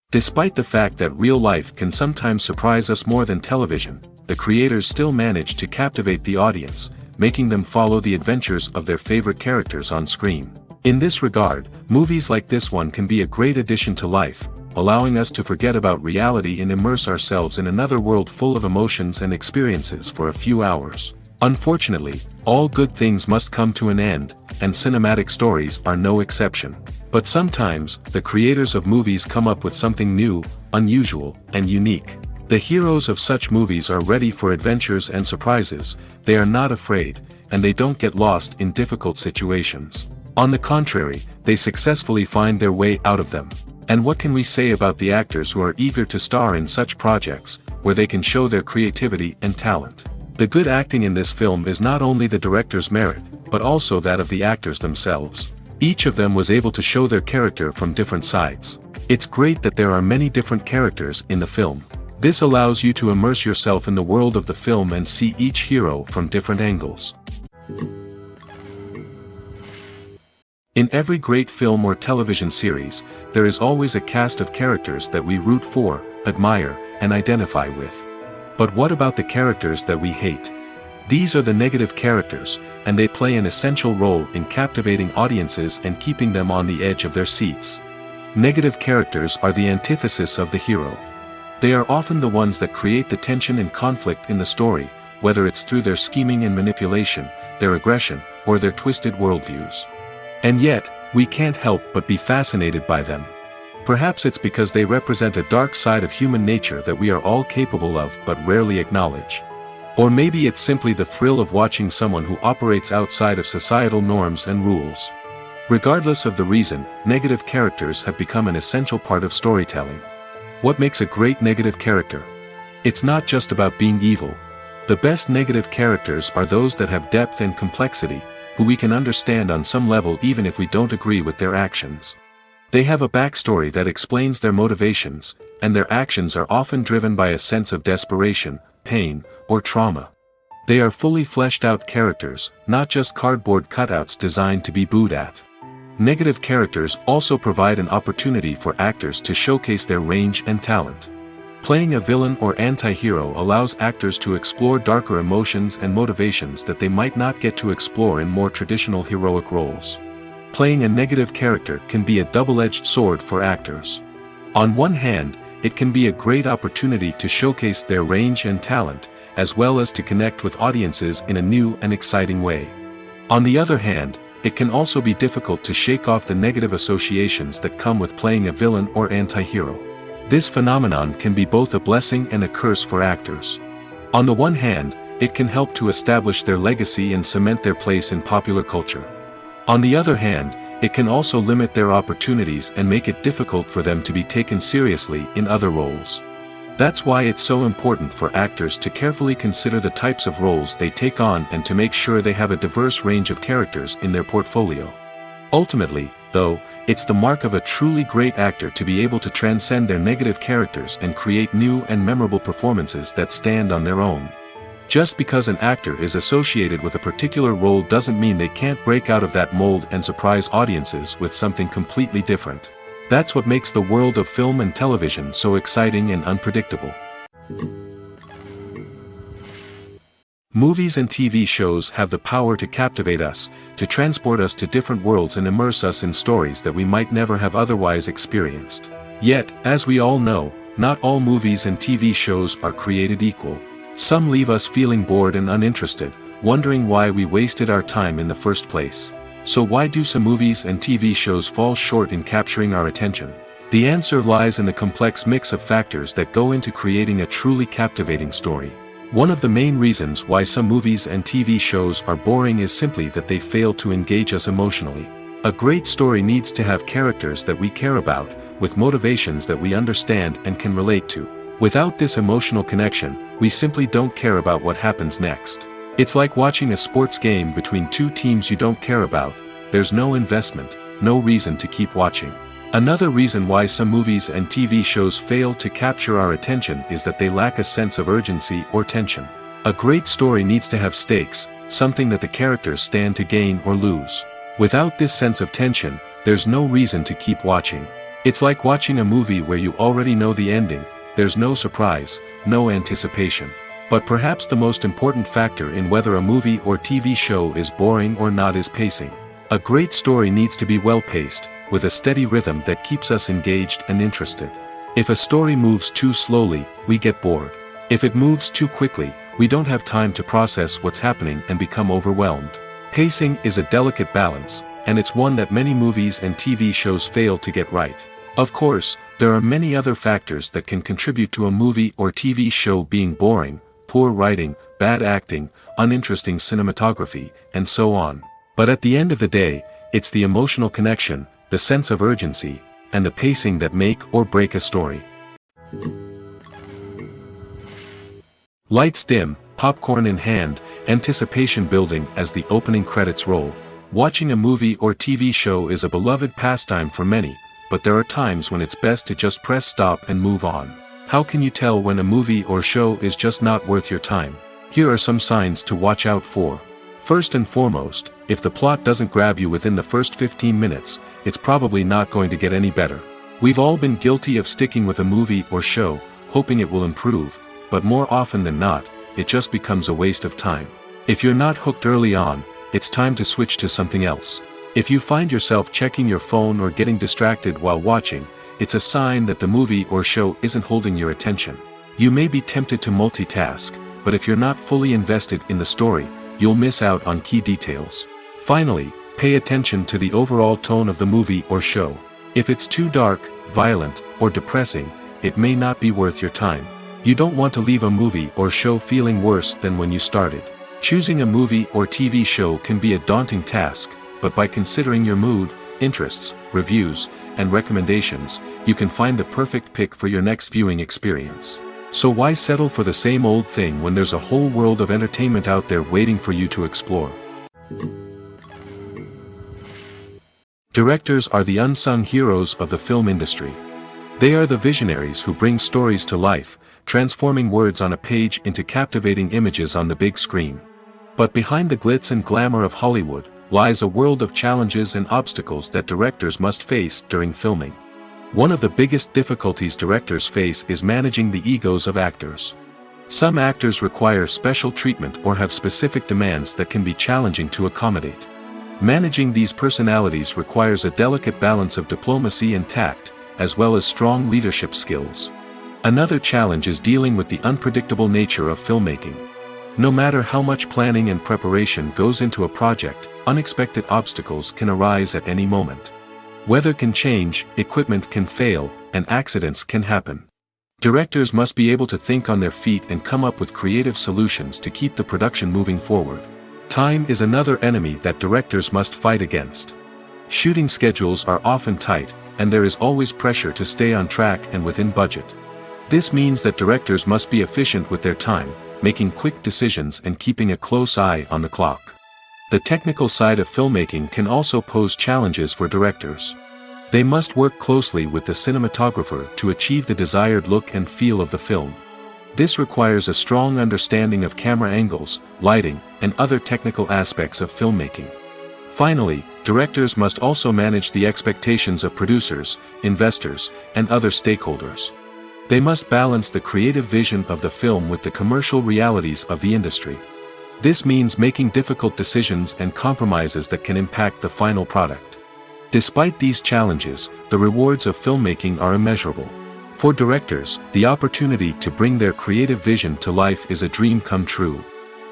Despite the fact that real life can sometimes surprise us more than television, the creators still manage to captivate the audience, making them follow the adventures of their favorite characters on screen. In this regard, movies like this one can be a great addition to life, allowing us to forget about reality and immerse ourselves in another world full of emotions and experiences for a few hours. Unfortunately, all good things must come to an end, and cinematic stories are no exception. But sometimes, the creators of movies come up with something new, unusual, and unique. The heroes of such movies are ready for adventures and surprises, they are not afraid, and they don't get lost in difficult situations. On the contrary, they successfully find their way out of them. And what can we say about the actors who are eager to star in such projects, where they can show their creativity and talent? The good acting in this film is not only the director's merit, but also that of the actors themselves. Each of them was able to show their character from different sides. It's great that there are many different characters in the film. This allows you to immerse yourself in the world of the film and see each hero from different angles. In every great film or television series, there is always a cast of characters that we root for, admire, and identify with. But what about the characters that we hate? These are the negative characters, and they play an essential role in captivating audiences and keeping them on the edge of their seats. Negative characters are the antithesis of the hero. They are often the ones that create the tension and conflict in the story, whether it's through their scheming and manipulation, their aggression, or their twisted worldviews. And yet, we can't help but be fascinated by them. Perhaps it's because they represent a dark side of human nature that we are all capable of but rarely acknowledge. Or maybe it's simply the thrill of watching someone who operates outside of societal norms and rules. Regardless of the reason, negative characters have become an essential part of storytelling. What makes a great negative character? It's not just about being evil. The best negative characters are those that have depth and complexity, who we can understand on some level even if we don't agree with their actions. They have a backstory that explains their motivations, and their actions are often driven by a sense of desperation, pain, or trauma. They are fully fleshed out characters, not just cardboard cutouts designed to be booed at. Negative characters also provide an opportunity for actors to showcase their range and talent. Playing a villain or anti-hero allows actors to explore darker emotions and motivations that they might not get to explore in more traditional heroic roles. Playing a negative character can be a double-edged sword for actors. On one hand, it can be a great opportunity to showcase their range and talent, as well as to connect with audiences in a new and exciting way. On the other hand, it can also be difficult to shake off the negative associations that come with playing a villain or anti-hero. This phenomenon can be both a blessing and a curse for actors. On the one hand, it can help to establish their legacy and cement their place in popular culture. On the other hand, it can also limit their opportunities and make it difficult for them to be taken seriously in other roles. That's why it's so important for actors to carefully consider the types of roles they take on and to make sure they have a diverse range of characters in their portfolio. Ultimately, though, it's the mark of a truly great actor to be able to transcend their negative characters and create new and memorable performances that stand on their own. Just because an actor is associated with a particular role doesn't mean they can't break out of that mold and surprise audiences with something completely different. That's what makes the world of film and television so exciting and unpredictable. Movies and TV shows have the power to captivate us, to transport us to different worlds and immerse us in stories that we might never have otherwise experienced. Yet, as we all know, not all movies and TV shows are created equal. Some leave us feeling bored and uninterested, wondering why we wasted our time in the first place. So why do some movies and TV shows fall short in capturing our attention? The answer lies in the complex mix of factors that go into creating a truly captivating story. One of the main reasons why some movies and TV shows are boring is simply that they fail to engage us emotionally. A great story needs to have characters that we care about, with motivations that we understand and can relate to. Without this emotional connection, we simply don't care about what happens next. It's like watching a sports game between two teams you don't care about. There's no investment, no reason to keep watching. Another reason why some movies and TV shows fail to capture our attention is that they lack a sense of urgency or tension. A great story needs to have stakes, something that the characters stand to gain or lose. Without this sense of tension, there's no reason to keep watching. It's like watching a movie where you already know the ending, there's no surprise, no anticipation. But perhaps the most important factor in whether a movie or TV show is boring or not is pacing. A great story needs to be well paced, with a steady rhythm that keeps us engaged and interested. If a story moves too slowly, we get bored. If it moves too quickly, we don't have time to process what's happening and become overwhelmed. Pacing is a delicate balance, and it's one that many movies and TV shows fail to get right. Of course, there are many other factors that can contribute to a movie or TV show being boring: poor writing, bad acting, uninteresting cinematography, and so on. But at the end of the day, it's the emotional connection, the sense of urgency, and the pacing that make or break a story. Lights dim, popcorn in hand, anticipation building as the opening credits roll. Watching a movie or TV show is a beloved pastime for many, but there are times when it's best to just press stop and move on. How can you tell when a movie or show is just not worth your time? Here are some signs to watch out for. First and foremost, if the plot doesn't grab you within the first 15 minutes, it's probably not going to get any better. We've all been guilty of sticking with a movie or show, hoping it will improve, but more often than not, it just becomes a waste of time. If you're not hooked early on, it's time to switch to something else. If you find yourself checking your phone or getting distracted while watching, it's a sign that the movie or show isn't holding your attention. You may be tempted to multitask, but if you're not fully invested in the story, you'll miss out on key details. Finally, pay attention to the overall tone of the movie or show. If it's too dark, violent, or depressing, it may not be worth your time. You don't want to leave a movie or show feeling worse than when you started. Choosing a movie or TV show can be a daunting task, but by considering your mood, interests, reviews, and recommendations, you can find the perfect pick for your next viewing experience. So why settle for the same old thing when there's a whole world of entertainment out there waiting for you to explore? Directors are the unsung heroes of the film industry. They are the visionaries who bring stories to life, transforming words on a page into captivating images on the big screen. But behind the glitz and glamour of Hollywood, lies a world of challenges and obstacles that directors must face during filming. One of the biggest difficulties directors face is managing the egos of actors. Some actors require special treatment or have specific demands that can be challenging to accommodate. Managing these personalities requires a delicate balance of diplomacy and tact, as well as strong leadership skills. Another challenge is dealing with the unpredictable nature of filmmaking. No matter how much planning and preparation goes into a project, unexpected obstacles can arise at any moment. Weather can change, equipment can fail, and accidents can happen. Directors must be able to think on their feet and come up with creative solutions to keep the production moving forward. Time is another enemy that directors must fight against. Shooting schedules are often tight, and there is always pressure to stay on track and within budget. This means that directors must be efficient with their time, making quick decisions and keeping a close eye on the clock. The technical side of filmmaking can also pose challenges for directors. They must work closely with the cinematographer to achieve the desired look and feel of the film. This requires a strong understanding of camera angles, lighting, and other technical aspects of filmmaking. Finally, directors must also manage the expectations of producers, investors, and other stakeholders. They must balance the creative vision of the film with the commercial realities of the industry. This means making difficult decisions and compromises that can impact the final product. Despite these challenges, the rewards of filmmaking are immeasurable. For directors, the opportunity to bring their creative vision to life is a dream come true.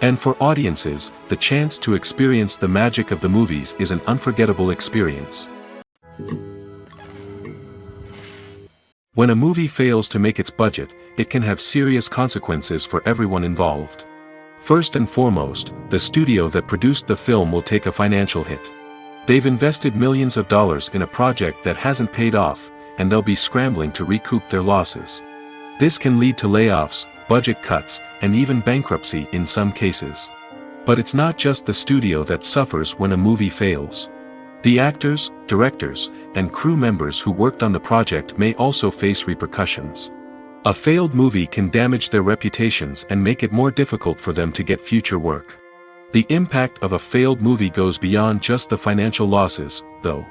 And for audiences, the chance to experience the magic of the movies is an unforgettable experience. When a movie fails to make its budget, it can have serious consequences for everyone involved. First and foremost, the studio that produced the film will take a financial hit. They've invested millions of dollars in a project that hasn't paid off, and they'll be scrambling to recoup their losses. This can lead to layoffs, budget cuts, and even bankruptcy in some cases. But it's not just the studio that suffers when a movie fails. The actors, directors, and crew members who worked on the project may also face repercussions. A failed movie can damage their reputations and make it more difficult for them to get future work. The impact of a failed movie goes beyond just the financial losses, though.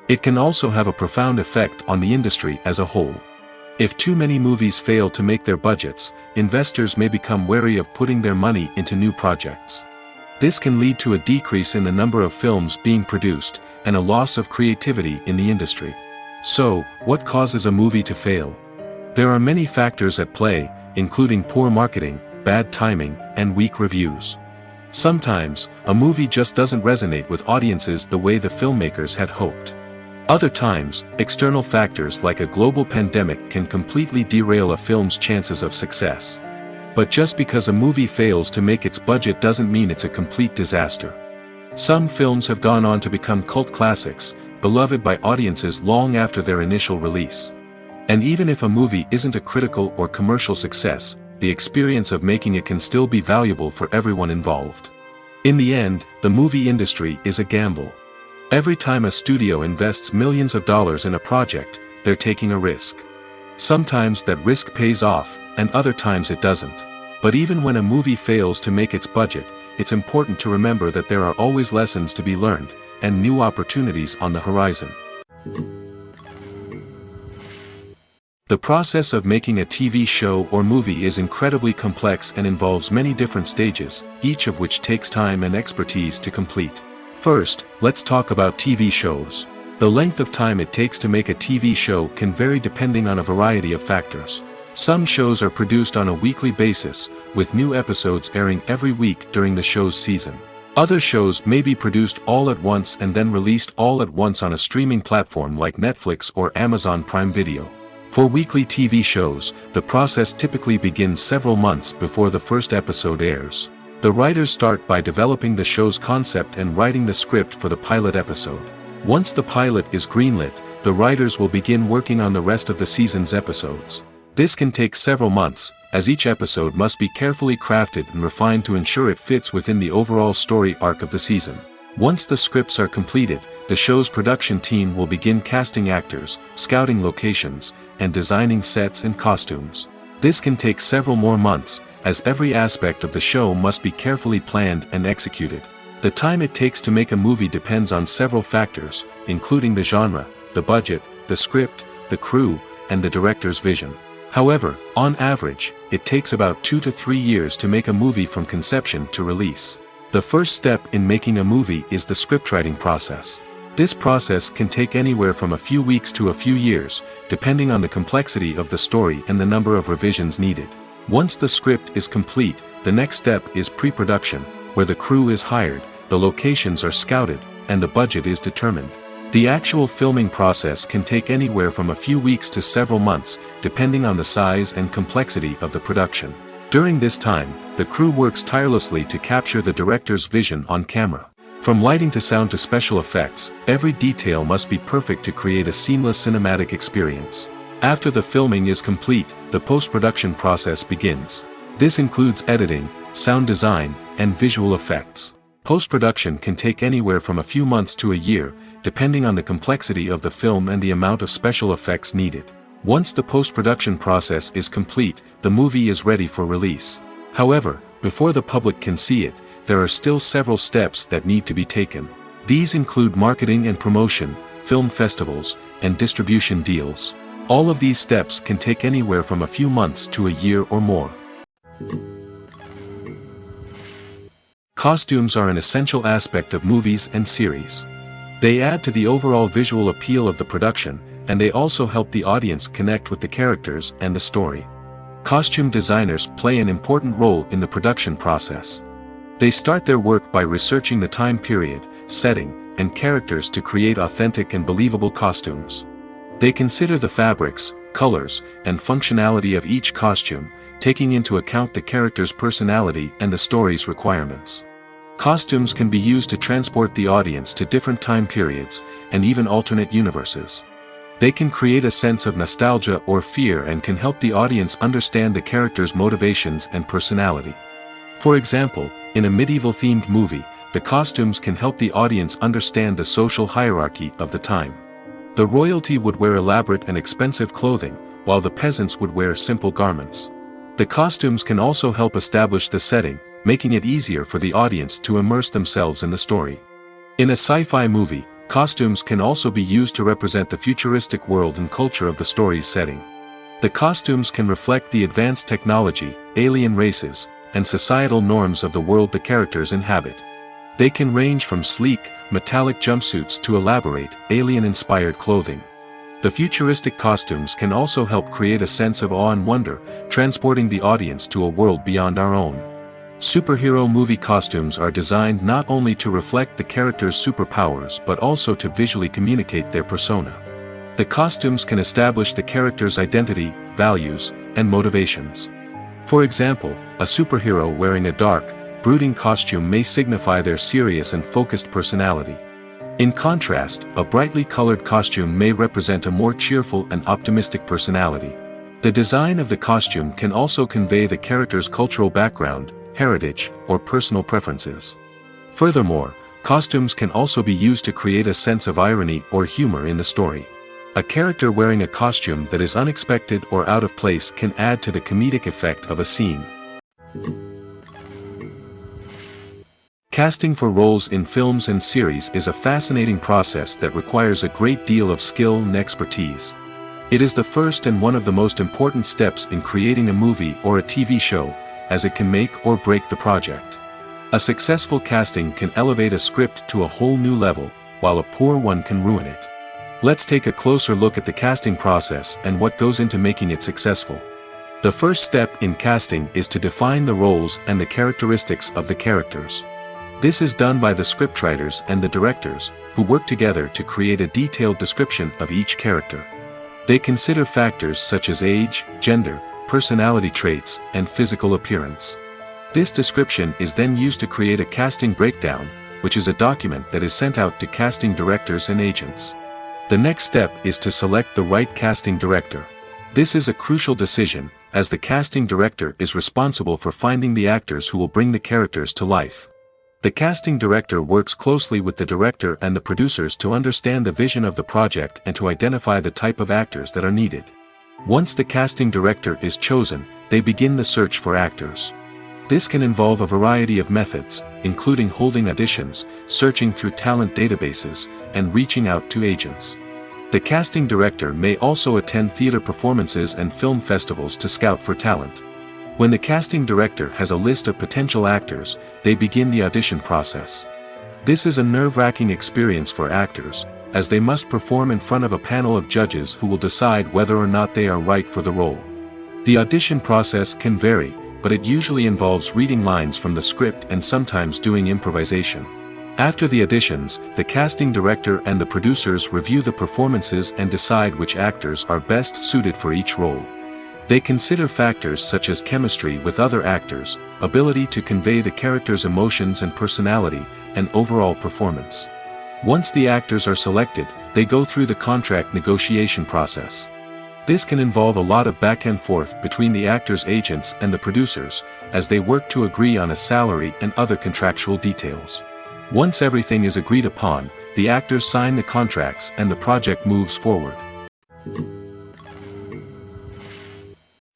It can also have a profound effect on the industry as a whole. If too many movies fail to make their budgets, investors may become wary of putting their money into new projects. This can lead to a decrease in the number of films being produced, and a loss of creativity in the industry. So, what causes a movie to fail? There are many factors at play, including poor marketing, bad timing, and weak reviews. Sometimes, a movie just doesn't resonate with audiences the way the filmmakers had hoped. Other times, external factors like a global pandemic can completely derail a film's chances of success. But just because a movie fails to make its budget doesn't mean it's a complete disaster. Some films have gone on to become cult classics, beloved by audiences long after their initial release. And even if a movie isn't a critical or commercial success, the experience of making it can still be valuable for everyone involved. In the end, the movie industry is a gamble. Every time a studio invests millions of dollars in a project, they're taking a risk. Sometimes that risk pays off, and other times it doesn't. But even when a movie fails to make its budget, it's important to remember that there are always lessons to be learned, and new opportunities on the horizon. The process of making a TV show or movie is incredibly complex and involves many different stages, each of which takes time and expertise to complete. First, let's talk about TV shows. The length of time it takes to make a TV show can vary depending on a variety of factors. Some shows are produced on a weekly basis, with new episodes airing every week during the show's season. Other shows may be produced all at once and then released all at once on a streaming platform like Netflix or Amazon Prime Video. For weekly TV shows, the process typically begins several months before the first episode airs. The writers start by developing the show's concept and writing the script for the pilot episode. Once the pilot is greenlit, the writers will begin working on the rest of the season's episodes. This can take several months, as each episode must be carefully crafted and refined to ensure it fits within the overall story arc of the season. Once the scripts are completed, the show's production team will begin casting actors, scouting locations, and designing sets and costumes. This can take several more months, as every aspect of the show must be carefully planned and executed. The time it takes to make a movie depends on several factors, including the genre, the budget, the script, the crew, and the director's vision. However, on average, it takes about 2 to 3 years to make a movie from conception to release. The first step in making a movie is the scriptwriting process. This process can take anywhere from a few weeks to a few years, depending on the complexity of the story and the number of revisions needed. Once the script is complete, the next step is pre-production, where the crew is hired, the locations are scouted, and the budget is determined. The actual filming process can take anywhere from a few weeks to several months, depending on the size and complexity of the production. During this time, the crew works tirelessly to capture the director's vision on camera. From lighting to sound to special effects, every detail must be perfect to create a seamless cinematic experience. After the filming is complete, the post-production process begins. This includes editing, sound design, and visual effects. Post-production can take anywhere from a few months to a year, depending on the complexity of the film and the amount of special effects needed. Once the post-production process is complete, the movie is ready for release. However, before the public can see it, there are still several steps that need to be taken. These include marketing and promotion, film festivals, and distribution deals. All of these steps can take anywhere from a few months to a year or more. Costumes are an essential aspect of movies and series. They add to the overall visual appeal of the production, and they also help the audience connect with the characters and the story. Costume designers play an important role in the production process. They start their work by researching the time period, setting, and characters to create authentic and believable costumes. They consider the fabrics, colors, and functionality of each costume, taking into account the character's personality and the story's requirements. Costumes can be used to transport the audience to different time periods, and even alternate universes. They can create a sense of nostalgia or fear and can help the audience understand the character's motivations and personality. For example, in a medieval-themed movie, the costumes can help the audience understand the social hierarchy of the time. The royalty would wear elaborate and expensive clothing, while the peasants would wear simple garments. The costumes can also help establish the setting, making it easier for the audience to immerse themselves in the story. In a sci-fi movie, Costumes can also be used to represent the futuristic world and culture of the story's setting. The costumes can reflect the advanced technology, alien races, and societal norms of the world the characters inhabit. They can range from sleek, metallic jumpsuits to elaborate, alien-inspired clothing. The futuristic costumes can also help create a sense of awe and wonder, transporting the audience to a world beyond our own. Superhero movie costumes are designed not only to reflect the character's superpowers but also to visually communicate their persona. The costumes can establish the character's identity, values, and motivations. For example, a superhero wearing a dark, brooding costume may signify their serious and focused personality. In contrast, a brightly colored costume may represent a more cheerful and optimistic personality. The design of the costume can also convey the character's cultural background, heritage, or personal preferences. Furthermore, costumes can also be used to create a sense of irony or humor in the story. A character wearing a costume that is unexpected or out of place can add to the comedic effect of a scene. Casting for roles in films and series is a fascinating process that requires a great deal of skill and expertise. It is the first and one of the most important steps in creating a movie or a TV show, as it can make or break the project. A successful casting can elevate a script to a whole new level, while a poor one can ruin it. Let's take a closer look at the casting process and what goes into making it successful. The first step in casting is to define the roles and the characteristics of the characters. This is done by the scriptwriters and the directors, who work together to create a detailed description of each character. They consider factors such as age, gender, personality traits, and physical appearance. This description is then used to create a casting breakdown, which is a document that is sent out to casting directors and agents. The next step is to select the right casting director. This is a crucial decision, as the casting director is responsible for finding the actors who will bring the characters to life. The casting director works closely with the director and the producers to understand the vision of the project and to identify the type of actors that are needed. Once the casting director is chosen, they begin the search for actors. This can involve a variety of methods, including holding auditions, searching through talent databases, and reaching out to agents. The casting director may also attend theater performances and film festivals to scout for talent. When the casting director has a list of potential actors, they begin the audition process. This is a nerve-wracking experience for actors, as they must perform in front of a panel of judges who will decide whether or not they are right for the role. The audition process can vary, but it usually involves reading lines from the script and sometimes doing improvisation. After the auditions, the casting director and the producers review the performances and decide which actors are best suited for each role. They consider factors such as chemistry with other actors, ability to convey the character's emotions and personality, and overall performance. Once the actors are selected, they go through the contract negotiation process. This can involve a lot of back and forth between the actors' agents and the producers, as they work to agree on a salary and other contractual details. Once everything is agreed upon, the actors sign the contracts and the project moves forward.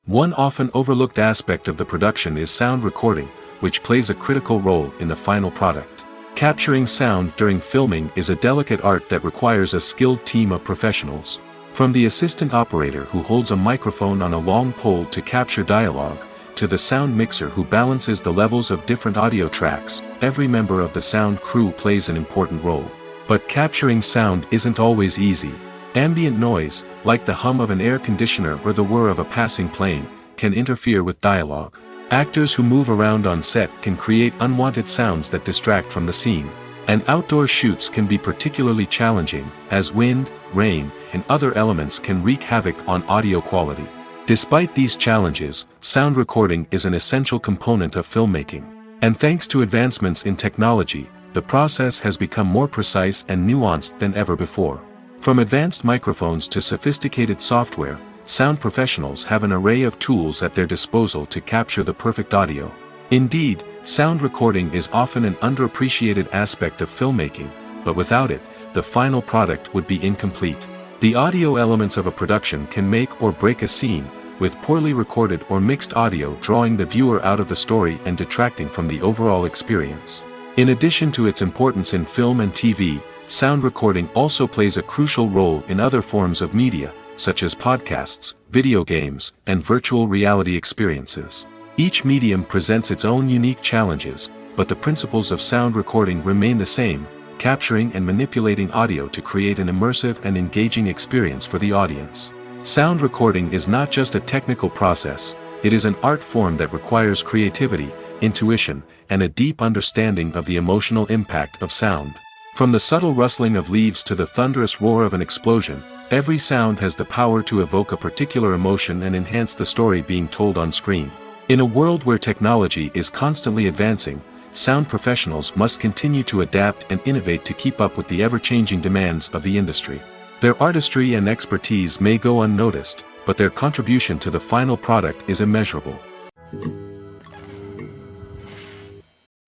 One often overlooked aspect of the production is sound recording, which plays a critical role in the final product. Capturing sound during filming is a delicate art that requires a skilled team of professionals. From the assistant operator who holds a microphone on a long pole to capture dialogue, to the sound mixer who balances the levels of different audio tracks, every member of the sound crew plays an important role. But capturing sound isn't always easy. Ambient noise, like the hum of an air conditioner or the whir of a passing plane, can interfere with dialogue. Actors who move around on set can create unwanted sounds that distract from the scene. And outdoor shoots can be particularly challenging, as wind, rain, and other elements can wreak havoc on audio quality. Despite these challenges, sound recording is an essential component of filmmaking. And thanks to advancements in technology, the process has become more precise and nuanced than ever before. From advanced microphones to sophisticated software, sound professionals have an array of tools at their disposal to capture the perfect audio. Indeed, sound recording is often an underappreciated aspect of filmmaking, but without it, the final product would be incomplete. The audio elements of a production can make or break a scene, with poorly recorded or mixed audio drawing the viewer out of the story and detracting from the overall experience. In addition to its importance in film and TV, sound recording also plays a crucial role in other forms of media, such as podcasts, video games, and virtual reality experiences. Each medium presents its own unique challenges, but the principles of sound recording remain the same, capturing and manipulating audio to create an immersive and engaging experience for the audience. Sound recording is not just a technical process, it is an art form that requires creativity, intuition, and a deep understanding of the emotional impact of sound. From the subtle rustling of leaves to the thunderous roar of an explosion, every sound has the power to evoke a particular emotion and enhance the story being told on screen. In a world where technology is constantly advancing, sound professionals must continue to adapt and innovate to keep up with the ever-changing demands of the industry. Their artistry and expertise may go unnoticed, but their contribution to the final product is immeasurable.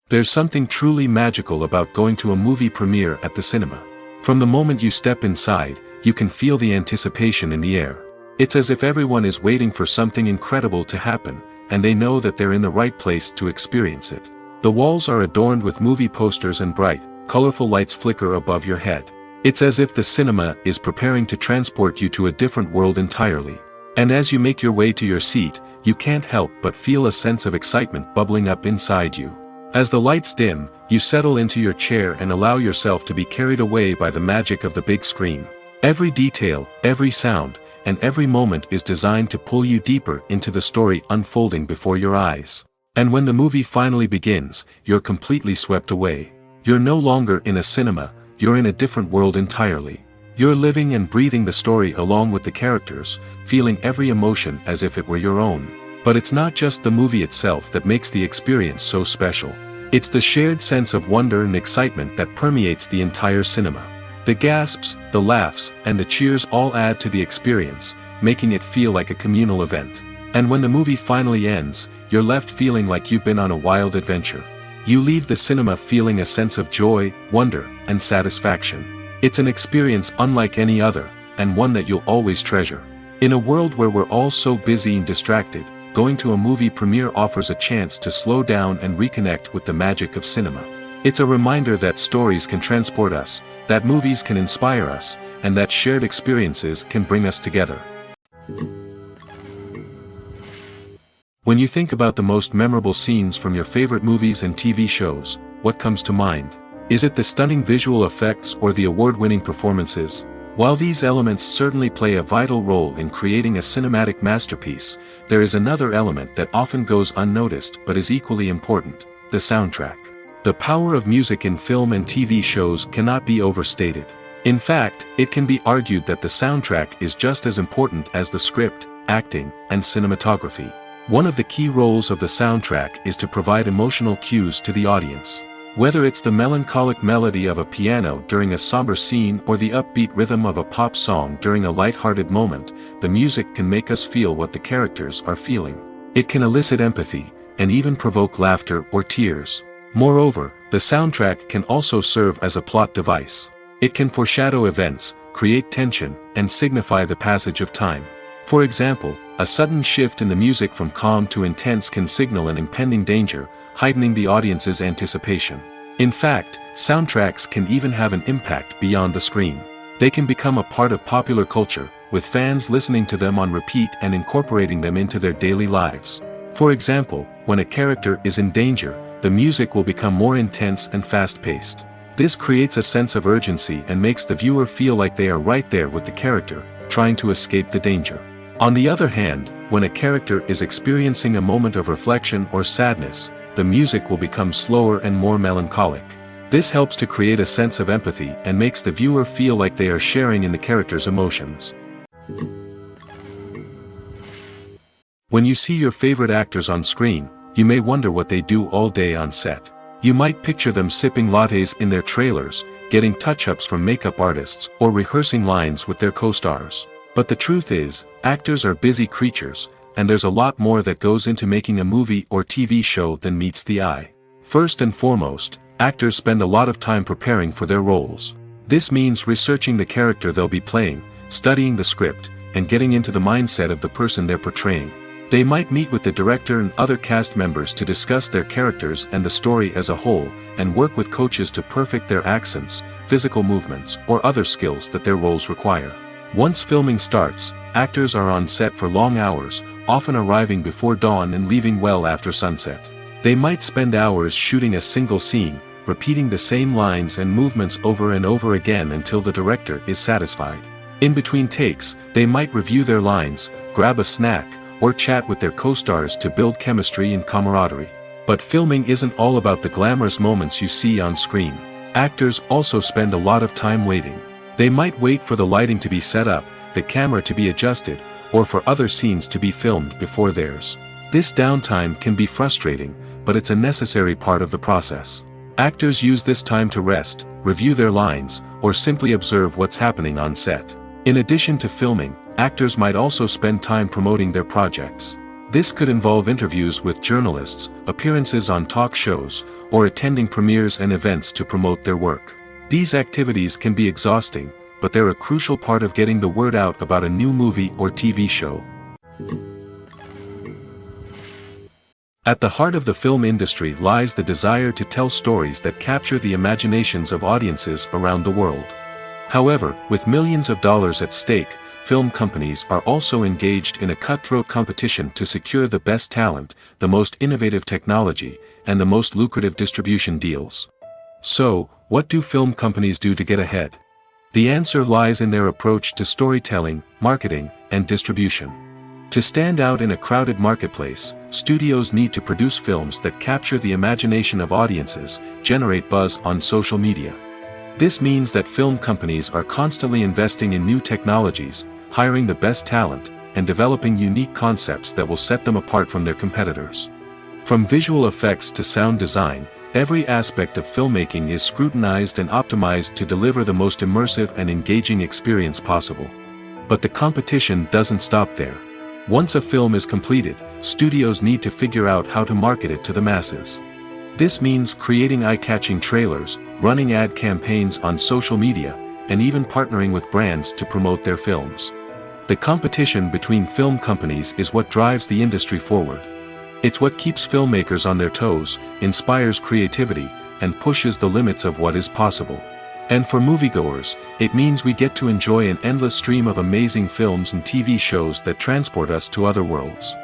There's something truly magical about going to a movie premiere at the cinema. From the moment you step inside, you can feel the anticipation in the air. It's as if everyone is waiting for something incredible to happen, and they know that they're in the right place to experience it. The walls are adorned with movie posters and bright, colorful lights flicker above your head. It's as if the cinema is preparing to transport you to a different world entirely. And as you make your way to your seat, you can't help but feel a sense of excitement bubbling up inside you. As the lights dim, you settle into your chair and allow yourself to be carried away by the magic of the big screen. Every detail, every sound, and every moment is designed to pull you deeper into the story unfolding before your eyes. And when the movie finally begins, you're completely swept away. You're no longer in a cinema, you're in a different world entirely. You're living and breathing the story along with the characters, feeling every emotion as if it were your own. But it's not just the movie itself that makes the experience so special. It's the shared sense of wonder and excitement that permeates the entire cinema. The gasps, the laughs, and the cheers all add to the experience, making it feel like a communal event. And when the movie finally ends, you're left feeling like you've been on a wild adventure. You leave the cinema feeling a sense of joy, wonder, and satisfaction. It's an experience unlike any other, and one that you'll always treasure. In a world where we're all so busy and distracted, going to a movie premiere offers a chance to slow down and reconnect with the magic of cinema. It's a reminder that stories can transport us, that movies can inspire us, and that shared experiences can bring us together. When you think about the most memorable scenes from your favorite movies and TV shows, what comes to mind? Is it the stunning visual effects or the award-winning performances? While these elements certainly play a vital role in creating a cinematic masterpiece, there is another element that often goes unnoticed but is equally important: the soundtrack. The power of music in film and TV shows cannot be overstated. In fact, it can be argued that the soundtrack is just as important as the script, acting, and cinematography. One of the key roles of the soundtrack is to provide emotional cues to the audience. Whether it's the melancholic melody of a piano during a somber scene or the upbeat rhythm of a pop song during a light-hearted moment, the music can make us feel what the characters are feeling. It can elicit empathy, and even provoke laughter or tears. Moreover, the soundtrack can also serve as a plot device. It can foreshadow events, create tension, and signify the passage of time. For example, a sudden shift in the music from calm to intense can signal an impending danger, heightening the audience's anticipation. In fact, soundtracks can even have an impact beyond the screen. They can become a part of popular culture, with fans listening to them on repeat and incorporating them into their daily lives. For example, when a character is in danger, the music will become more intense and fast-paced. This creates a sense of urgency and makes the viewer feel like they are right there with the character, trying to escape the danger. On the other hand, when a character is experiencing a moment of reflection or sadness, the music will become slower and more melancholic. This helps to create a sense of empathy and makes the viewer feel like they are sharing in the character's emotions. When you see your favorite actors on screen, you may wonder what they do all day on set. You might picture them sipping lattes in their trailers, getting touch-ups from makeup artists, or rehearsing lines with their co-stars. But the truth is, actors are busy creatures, and there's a lot more that goes into making a movie or TV show than meets the eye. First and foremost, actors spend a lot of time preparing for their roles. This means researching the character they'll be playing, studying the script, and getting into the mindset of the person they're portraying. They might meet with the director and other cast members to discuss their characters and the story as a whole, and work with coaches to perfect their accents, physical movements, or other skills that their roles require. Once filming starts, actors are on set for long hours, often arriving before dawn and leaving well after sunset. They might spend hours shooting a single scene, repeating the same lines and movements over and over again until the director is satisfied. In between takes, they might review their lines, grab a snack, or chat with their co-stars to build chemistry and camaraderie. But filming isn't all about the glamorous moments you see on screen. Actors also spend a lot of time waiting. They might wait for the lighting to be set up, the camera to be adjusted, or for other scenes to be filmed before theirs. This downtime can be frustrating, but it's a necessary part of the process. Actors use this time to rest, review their lines, or simply observe what's happening on set. In addition to filming, actors might also spend time promoting their projects. This could involve interviews with journalists, appearances on talk shows, or attending premieres and events to promote their work. These activities can be exhausting, but they're a crucial part of getting the word out about a new movie or TV show. At the heart of the film industry lies the desire to tell stories that capture the imaginations of audiences around the world. However, with millions of dollars at stake, film companies are also engaged in a cutthroat competition to secure the best talent, the most innovative technology, and the most lucrative distribution deals. So, what do film companies do to get ahead? The answer lies in their approach to storytelling, marketing, and distribution. To stand out in a crowded marketplace, studios need to produce films that capture the imagination of audiences, generate buzz on social media. This means that film companies are constantly investing in new technologies, hiring the best talent, and developing unique concepts that will set them apart from their competitors. From visual effects to sound design, every aspect of filmmaking is scrutinized and optimized to deliver the most immersive and engaging experience possible. But the competition doesn't stop there. Once a film is completed, studios need to figure out how to market it to the masses. This means creating eye-catching trailers, running ad campaigns on social media, and even partnering with brands to promote their films. The competition between film companies is what drives the industry forward. It's what keeps filmmakers on their toes, inspires creativity, and pushes the limits of what is possible. And for moviegoers, it means we get to enjoy an endless stream of amazing films and TV shows that transport us to other worlds.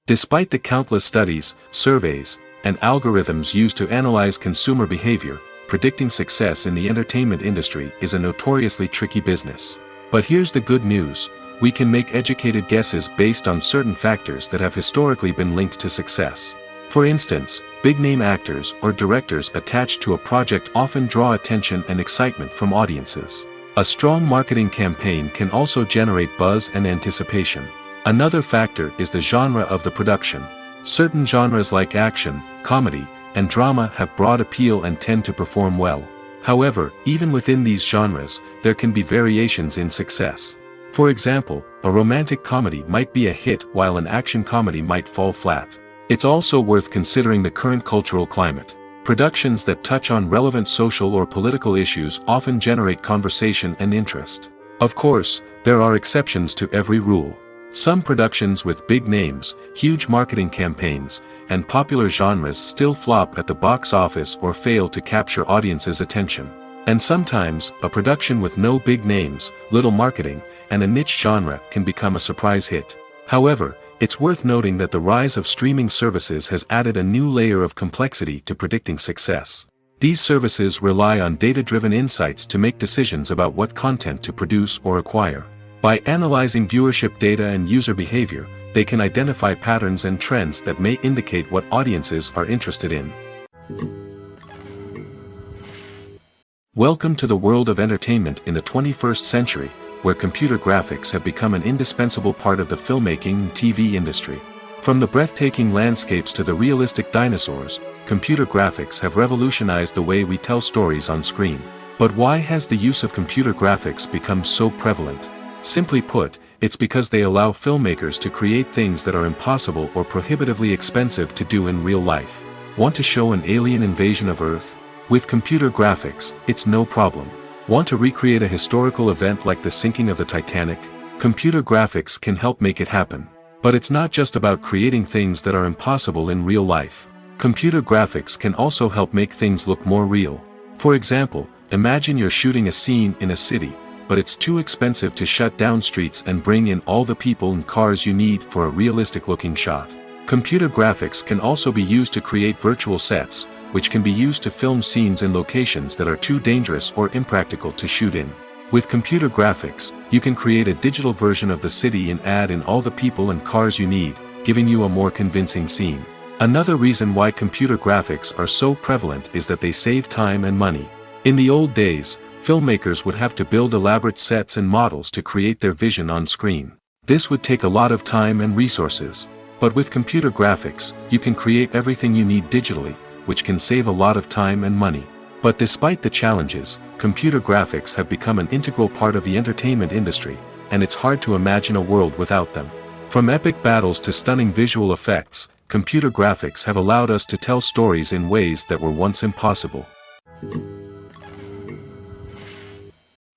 Despite the countless studies, surveys, and algorithms used to analyze consumer behavior, predicting success in the entertainment industry is a notoriously tricky business. But here's the good news: we can make educated guesses based on certain factors that have historically been linked to success. For instance, big-name actors or directors attached to a project often draw attention and excitement from audiences. A strong marketing campaign can also generate buzz and anticipation. Another factor is the genre of the production. Certain genres like action, comedy, and drama have broad appeal and tend to perform well. However, even within these genres, there can be variations in success. For example, a romantic comedy might be a hit while an action comedy might fall flat. It's also worth considering the current cultural climate. Productions that touch on relevant social or political issues often generate conversation and interest. Of course, there are exceptions to every rule. Some productions with big names, huge marketing campaigns, and popular genres still flop at the box office or fail to capture audiences' attention. And sometimes, a production with no big names, little marketing, and a niche genre can become a surprise hit. However, it's worth noting that the rise of streaming services has added a new layer of complexity to predicting success. These services rely on data-driven insights to make decisions about what content to produce or acquire. By analyzing viewership data and user behavior, they can identify patterns and trends that may indicate what audiences are interested in. Welcome to the world of entertainment in the 21st century, where computer graphics have become an indispensable part of the filmmaking and TV industry. From the breathtaking landscapes to the realistic dinosaurs, computer graphics have revolutionized the way we tell stories on screen. But why has the use of computer graphics become so prevalent? Simply put, it's because they allow filmmakers to create things that are impossible or prohibitively expensive to do in real life. Want to show an alien invasion of Earth? With computer graphics, it's no problem. Want to recreate a historical event like the sinking of the Titanic? Computer graphics can help make it happen. But it's not just about creating things that are impossible in real life. Computer graphics can also help make things look more real. For example, imagine you're shooting a scene in a city, but it's too expensive to shut down streets and bring in all the people and cars you need for a realistic-looking shot. Computer graphics can also be used to create virtual sets, which can be used to film scenes in locations that are too dangerous or impractical to shoot in. With computer graphics, you can create a digital version of the city and add in all the people and cars you need, giving you a more convincing scene. Another reason why computer graphics are so prevalent is that they save time and money. In the old days, filmmakers would have to build elaborate sets and models to create their vision on screen. This would take a lot of time and resources. But with computer graphics, you can create everything you need digitally, which can save a lot of time and money. But despite the challenges, computer graphics have become an integral part of the entertainment industry, and it's hard to imagine a world without them. From epic battles to stunning visual effects, computer graphics have allowed us to tell stories in ways that were once impossible.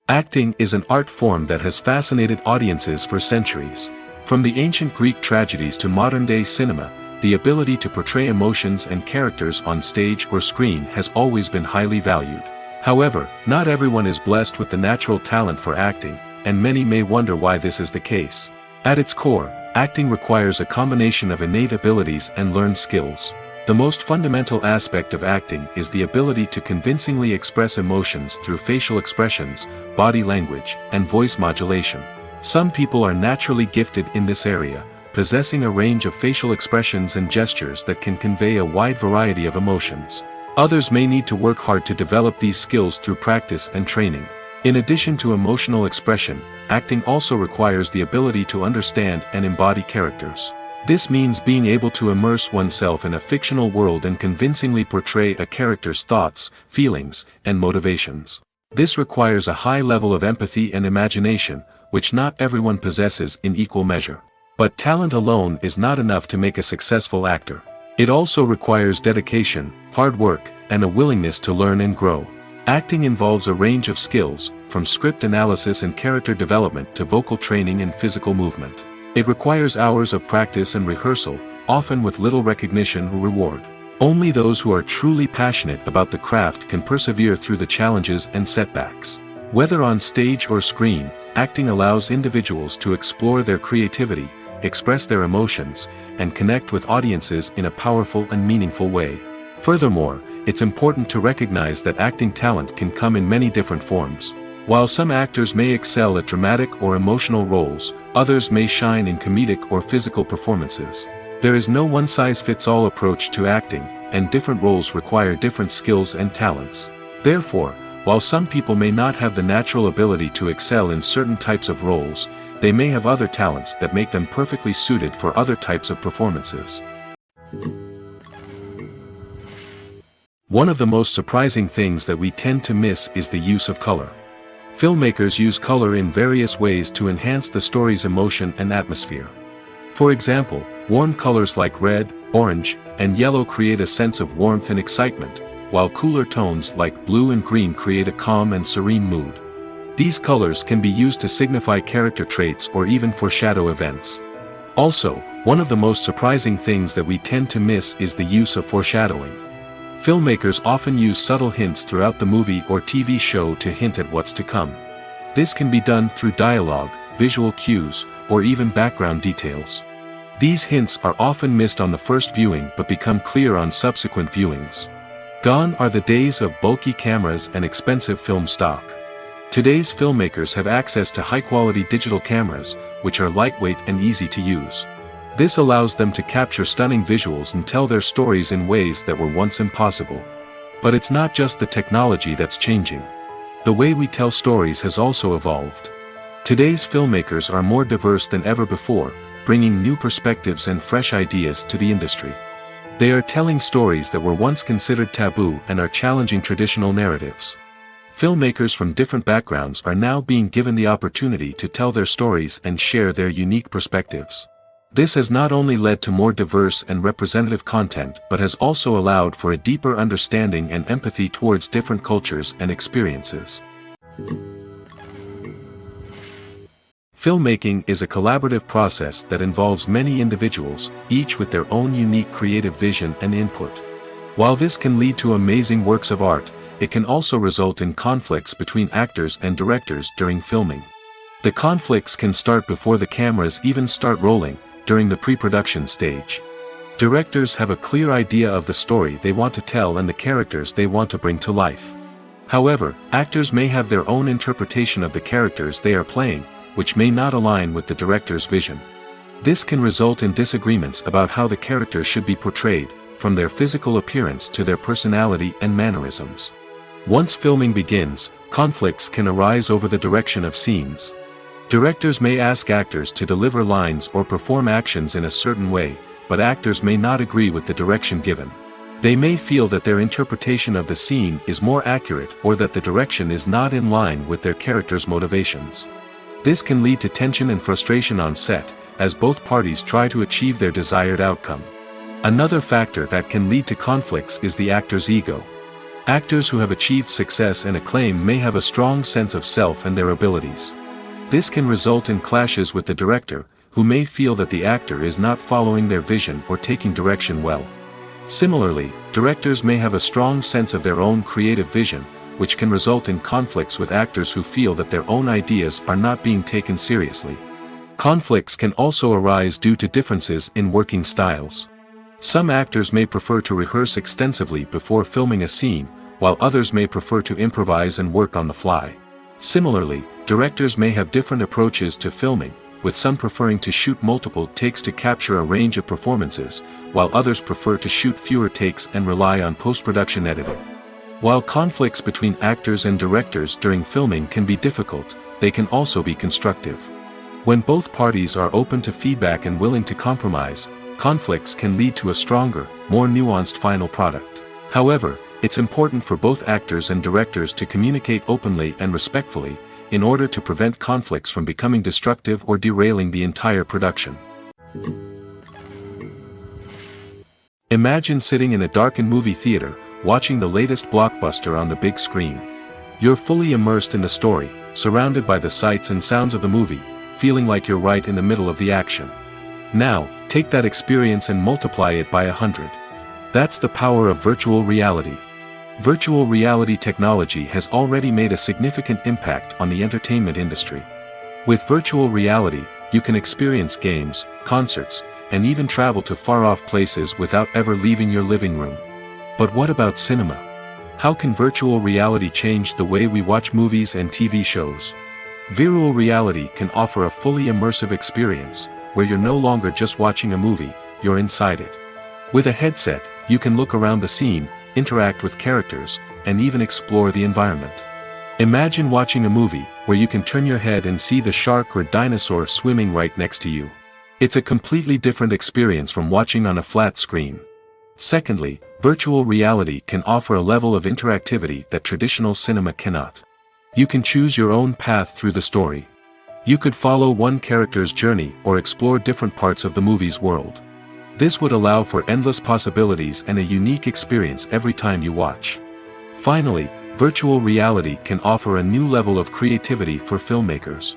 Acting is an art form that has fascinated audiences for centuries. From the ancient Greek tragedies to modern-day cinema, the ability to portray emotions and characters on stage or screen has always been highly valued. However, not everyone is blessed with the natural talent for acting, and many may wonder why this is the case. At its core, acting requires a combination of innate abilities and learned skills. The most fundamental aspect of acting is the ability to convincingly express emotions through facial expressions, body language, and voice modulation. Some people are naturally gifted in this area, possessing a range of facial expressions and gestures that can convey a wide variety of emotions. Others may need to work hard to develop these skills through practice and training. In addition to emotional expression, acting also requires the ability to understand and embody characters. This means being able to immerse oneself in a fictional world and convincingly portray a character's thoughts, feelings, and motivations. This requires a high level of empathy and imagination, which not everyone possesses in equal measure. But talent alone is not enough to make a successful actor. It also requires dedication, hard work, and a willingness to learn and grow. Acting involves a range of skills, from script analysis and character development to vocal training and physical movement. It requires hours of practice and rehearsal, often with little recognition or reward. Only those who are truly passionate about the craft can persevere through the challenges and setbacks. Whether on stage or screen, acting allows individuals to explore their creativity, express their emotions, and connect with audiences in a powerful and meaningful way. Furthermore, it's important to recognize that acting talent can come in many different forms. While some actors may excel at dramatic or emotional roles, others may shine in comedic or physical performances. There is no one-size-fits-all approach to acting, and different roles require different skills and talents. Therefore, while some people may not have the natural ability to excel in certain types of roles, they may have other talents that make them perfectly suited for other types of performances. One of the most surprising things that we tend to miss is the use of color. Filmmakers use color in various ways to enhance the story's emotion and atmosphere. For example, warm colors like red, orange, and yellow create a sense of warmth and excitement, while cooler tones like blue and green create a calm and serene mood. These colors can be used to signify character traits or even foreshadow events. Also, one of the most surprising things that we tend to miss is the use of foreshadowing. Filmmakers often use subtle hints throughout the movie or TV show to hint at what's to come. This can be done through dialogue, visual cues, or even background details. These hints are often missed on the first viewing but become clear on subsequent viewings. Gone are the days of bulky cameras and expensive film stock. Today's filmmakers have access to high-quality digital cameras, which are lightweight and easy to use. This allows them to capture stunning visuals and tell their stories in ways that were once impossible. But it's not just the technology that's changing. The way we tell stories has also evolved. Today's filmmakers are more diverse than ever before, bringing new perspectives and fresh ideas to the industry. They are telling stories that were once considered taboo and are challenging traditional narratives. Filmmakers from different backgrounds are now being given the opportunity to tell their stories and share their unique perspectives. This has not only led to more diverse and representative content but has also allowed for a deeper understanding and empathy towards different cultures and experiences. Filmmaking is a collaborative process that involves many individuals, each with their own unique creative vision and input. While this can lead to amazing works of art, it can also result in conflicts between actors and directors during filming. The conflicts can start before the cameras even start rolling, during the pre-production stage. Directors have a clear idea of the story they want to tell and the characters they want to bring to life. However, actors may have their own interpretation of the characters they are playing, which may not align with the director's vision. This can result in disagreements about how the characters should be portrayed, from their physical appearance to their personality and mannerisms. Once filming begins, conflicts can arise over the direction of scenes. Directors may ask actors to deliver lines or perform actions in a certain way, but actors may not agree with the direction given. They may feel that their interpretation of the scene is more accurate or that the direction is not in line with their character's motivations. This can lead to tension and frustration on set, as both parties try to achieve their desired outcome. Another factor that can lead to conflicts is the actor's ego. Actors who have achieved success and acclaim may have a strong sense of self and their abilities. This can result in clashes with the director, who may feel that the actor is not following their vision or taking direction well. Similarly, directors may have a strong sense of their own creative vision, which can result in conflicts with actors who feel that their own ideas are not being taken seriously. Conflicts can also arise due to differences in working styles. Some actors may prefer to rehearse extensively before filming a scene, while others may prefer to improvise and work on the fly. Similarly, directors may have different approaches to filming, with some preferring to shoot multiple takes to capture a range of performances, while others prefer to shoot fewer takes and rely on post-production editing. While conflicts between actors and directors during filming can be difficult, they can also be constructive. When both parties are open to feedback and willing to compromise, conflicts can lead to a stronger, more nuanced final product. However, it's important for both actors and directors to communicate openly and respectfully, in order to prevent conflicts from becoming destructive or derailing the entire production. Imagine sitting in a darkened movie theater, watching the latest blockbuster on the big screen. You're fully immersed in the story, surrounded by the sights and sounds of the movie, feeling like you're right in the middle of the action. Now, take that experience and multiply it by 100. That's the power of virtual reality. Virtual reality technology has already made a significant impact on the entertainment industry. With virtual reality, you can experience games, concerts, and even travel to far-off places without ever leaving your living room. But what about cinema? How can virtual reality change the way we watch movies and TV shows? Virtual reality can offer a fully immersive experience, where you're no longer just watching a movie, you're inside it. With a headset, you can look around the scene, interact with characters, and even explore the environment. Imagine watching a movie where you can turn your head and see the shark or dinosaur swimming right next to you. It's a completely different experience from watching on a flat screen. Secondly, virtual reality can offer a level of interactivity that traditional cinema cannot. You can choose your own path through the story. You could follow one character's journey or explore different parts of the movie's world. This would allow for endless possibilities and a unique experience every time you watch. Finally, virtual reality can offer a new level of creativity for filmmakers.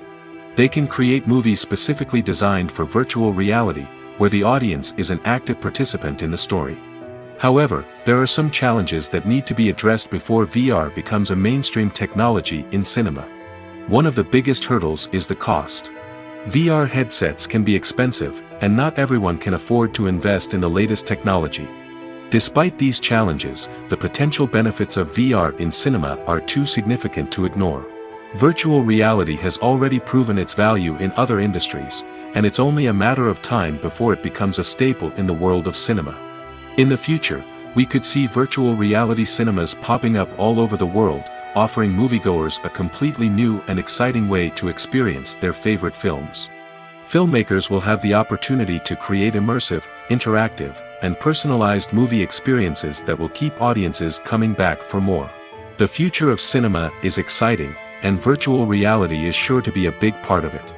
They can create movies specifically designed for virtual reality, where the audience is an active participant in the story. However, there are some challenges that need to be addressed before VR becomes a mainstream technology in cinema. One of the biggest hurdles is the cost. VR headsets can be expensive, and not everyone can afford to invest in the latest technology. Despite these challenges, the potential benefits of VR in cinema are too significant to ignore. Virtual reality has already proven its value in other industries, and it's only a matter of time before it becomes a staple in the world of cinema. In the future, we could see virtual reality cinemas popping up all over the world, offering moviegoers a completely new and exciting way to experience their favorite films. Filmmakers will have the opportunity to create immersive, interactive, and personalized movie experiences that will keep audiences coming back for more. The future of cinema is exciting, and virtual reality is sure to be a big part of it.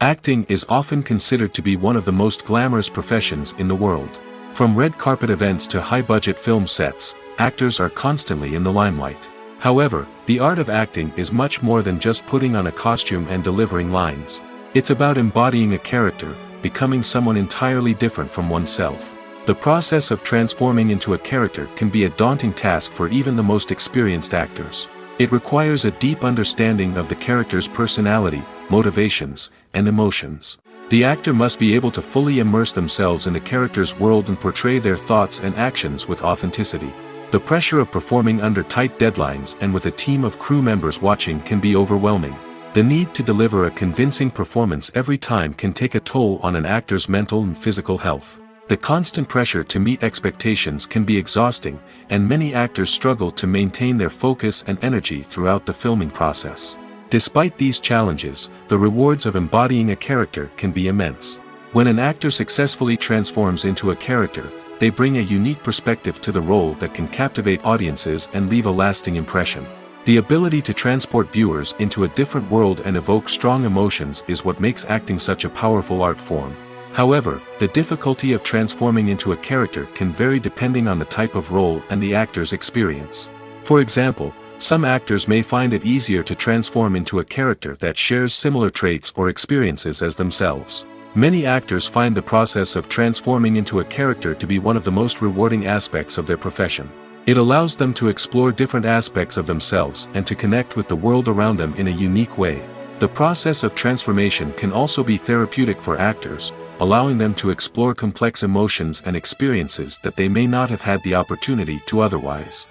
Acting is often considered to be one of the most glamorous professions in the world. From red carpet events to high-budget film sets, actors are constantly in the limelight. However, the art of acting is much more than just putting on a costume and delivering lines. It's about embodying a character, becoming someone entirely different from oneself. The process of transforming into a character can be a daunting task for even the most experienced actors. It requires a deep understanding of the character's personality, motivations, and emotions. The actor must be able to fully immerse themselves in the character's world and portray their thoughts and actions with authenticity. The pressure of performing under tight deadlines and with a team of crew members watching can be overwhelming. The need to deliver a convincing performance every time can take a toll on an actor's mental and physical health. The constant pressure to meet expectations can be exhausting, and many actors struggle to maintain their focus and energy throughout the filming process. Despite these challenges, the rewards of embodying a character can be immense. When an actor successfully transforms into a character, they bring a unique perspective to the role that can captivate audiences and leave a lasting impression. The ability to transport viewers into a different world and evoke strong emotions is what makes acting such a powerful art form. However, the difficulty of transforming into a character can vary depending on the type of role and the actor's experience. For example, some actors may find it easier to transform into a character that shares similar traits or experiences as themselves. Many actors find the process of transforming into a character to be one of the most rewarding aspects of their profession. It allows them to explore different aspects of themselves and to connect with the world around them in a unique way. The process of transformation can also be therapeutic for actors, allowing them to explore complex emotions and experiences that they may not have had the opportunity to otherwise.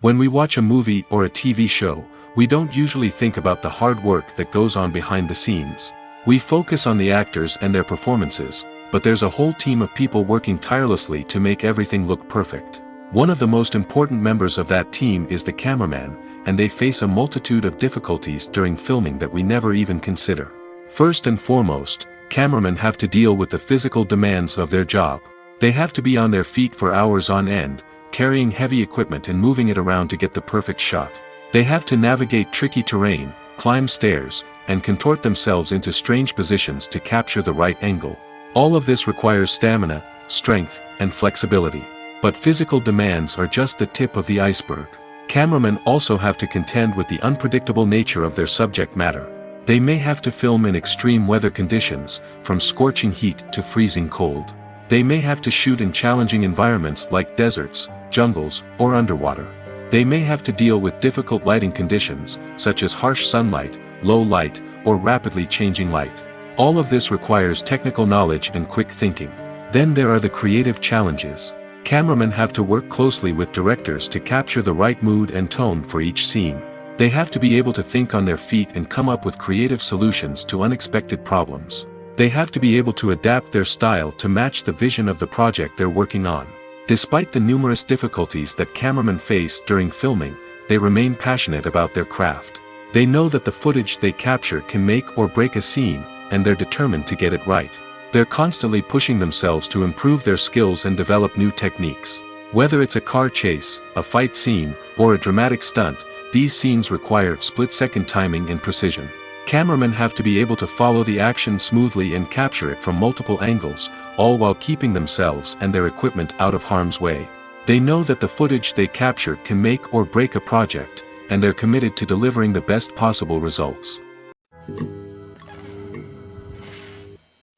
When we watch a movie or a TV show, we don't usually think about the hard work that goes on behind the scenes. We focus on the actors and their performances, but there's a whole team of people working tirelessly to make everything look perfect. One of the most important members of that team is the cameraman, and they face a multitude of difficulties during filming that we never even consider. First and foremost, cameramen have to deal with the physical demands of their job. They have to be on their feet for hours on end, carrying heavy equipment and moving it around to get the perfect shot. They have to navigate tricky terrain, climb stairs, and contort themselves into strange positions to capture the right angle. All of this requires stamina, strength, and flexibility. But physical demands are just the tip of the iceberg. Cameramen also have to contend with the unpredictable nature of their subject matter. They may have to film in extreme weather conditions, from scorching heat to freezing cold. They may have to shoot in challenging environments like deserts, jungles, or underwater. They may have to deal with difficult lighting conditions, such as harsh sunlight, low light, or rapidly changing light. All of this requires technical knowledge and quick thinking. Then there are the creative challenges. Cameramen have to work closely with directors to capture the right mood and tone for each scene. They have to be able to think on their feet and come up with creative solutions to unexpected problems. They have to be able to adapt their style to match the vision of the project they're working on. Despite the numerous difficulties that cameramen face during filming, they remain passionate about their craft. They know that the footage they capture can make or break a scene, and they're determined to get it right. They're constantly pushing themselves to improve their skills and develop new techniques. Whether it's a car chase, a fight scene, or a dramatic stunt, these scenes require split-second timing and precision. Cameramen have to be able to follow the action smoothly and capture it from multiple angles, all while keeping themselves and their equipment out of harm's way. They know that the footage they capture can make or break a project, and they're committed to delivering the best possible results.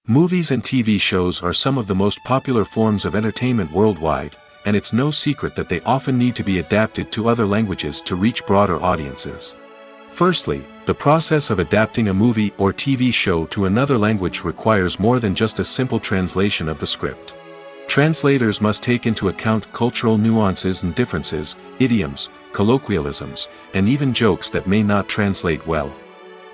Movies and TV shows are some of the most popular forms of entertainment worldwide, and it's no secret that they often need to be adapted to other languages to reach broader audiences. Firstly, the process of adapting a movie or TV show to another language requires more than just a simple translation of the script. Translators must take into account cultural nuances and differences, idioms, colloquialisms, and even jokes that may not translate well.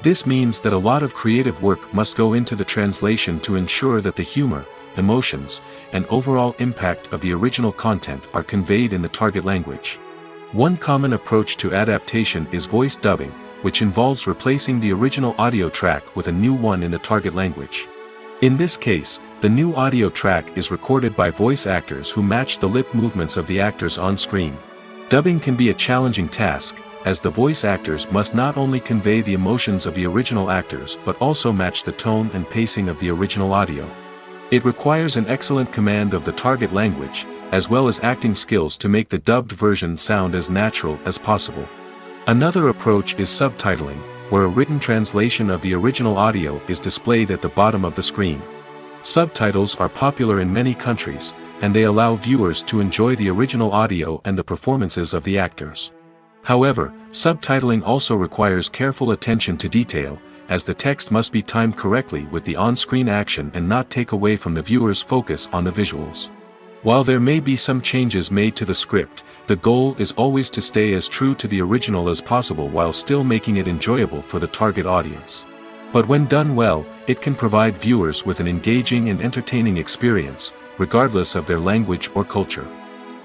This means that a lot of creative work must go into the translation to ensure that the humor, emotions, and overall impact of the original content are conveyed in the target language. One common approach to adaptation is voice dubbing, which involves replacing the original audio track with a new one in the target language. In this case, the new audio track is recorded by voice actors who match the lip movements of the actors on screen. Dubbing can be a challenging task, as the voice actors must not only convey the emotions of the original actors but also match the tone and pacing of the original audio. It requires an excellent command of the target language, as well as acting skills to make the dubbed version sound as natural as possible. Another approach is subtitling, where a written translation of the original audio is displayed at the bottom of the screen. Subtitles are popular in many countries, and they allow viewers to enjoy the original audio and the performances of the actors. However, subtitling also requires careful attention to detail, as the text must be timed correctly with the on-screen action and not take away from the viewer's focus on the visuals. While there may be some changes made to the script, the goal is always to stay as true to the original as possible while still making it enjoyable for the target audience. But when done well, it can provide viewers with an engaging and entertaining experience, regardless of their language or culture.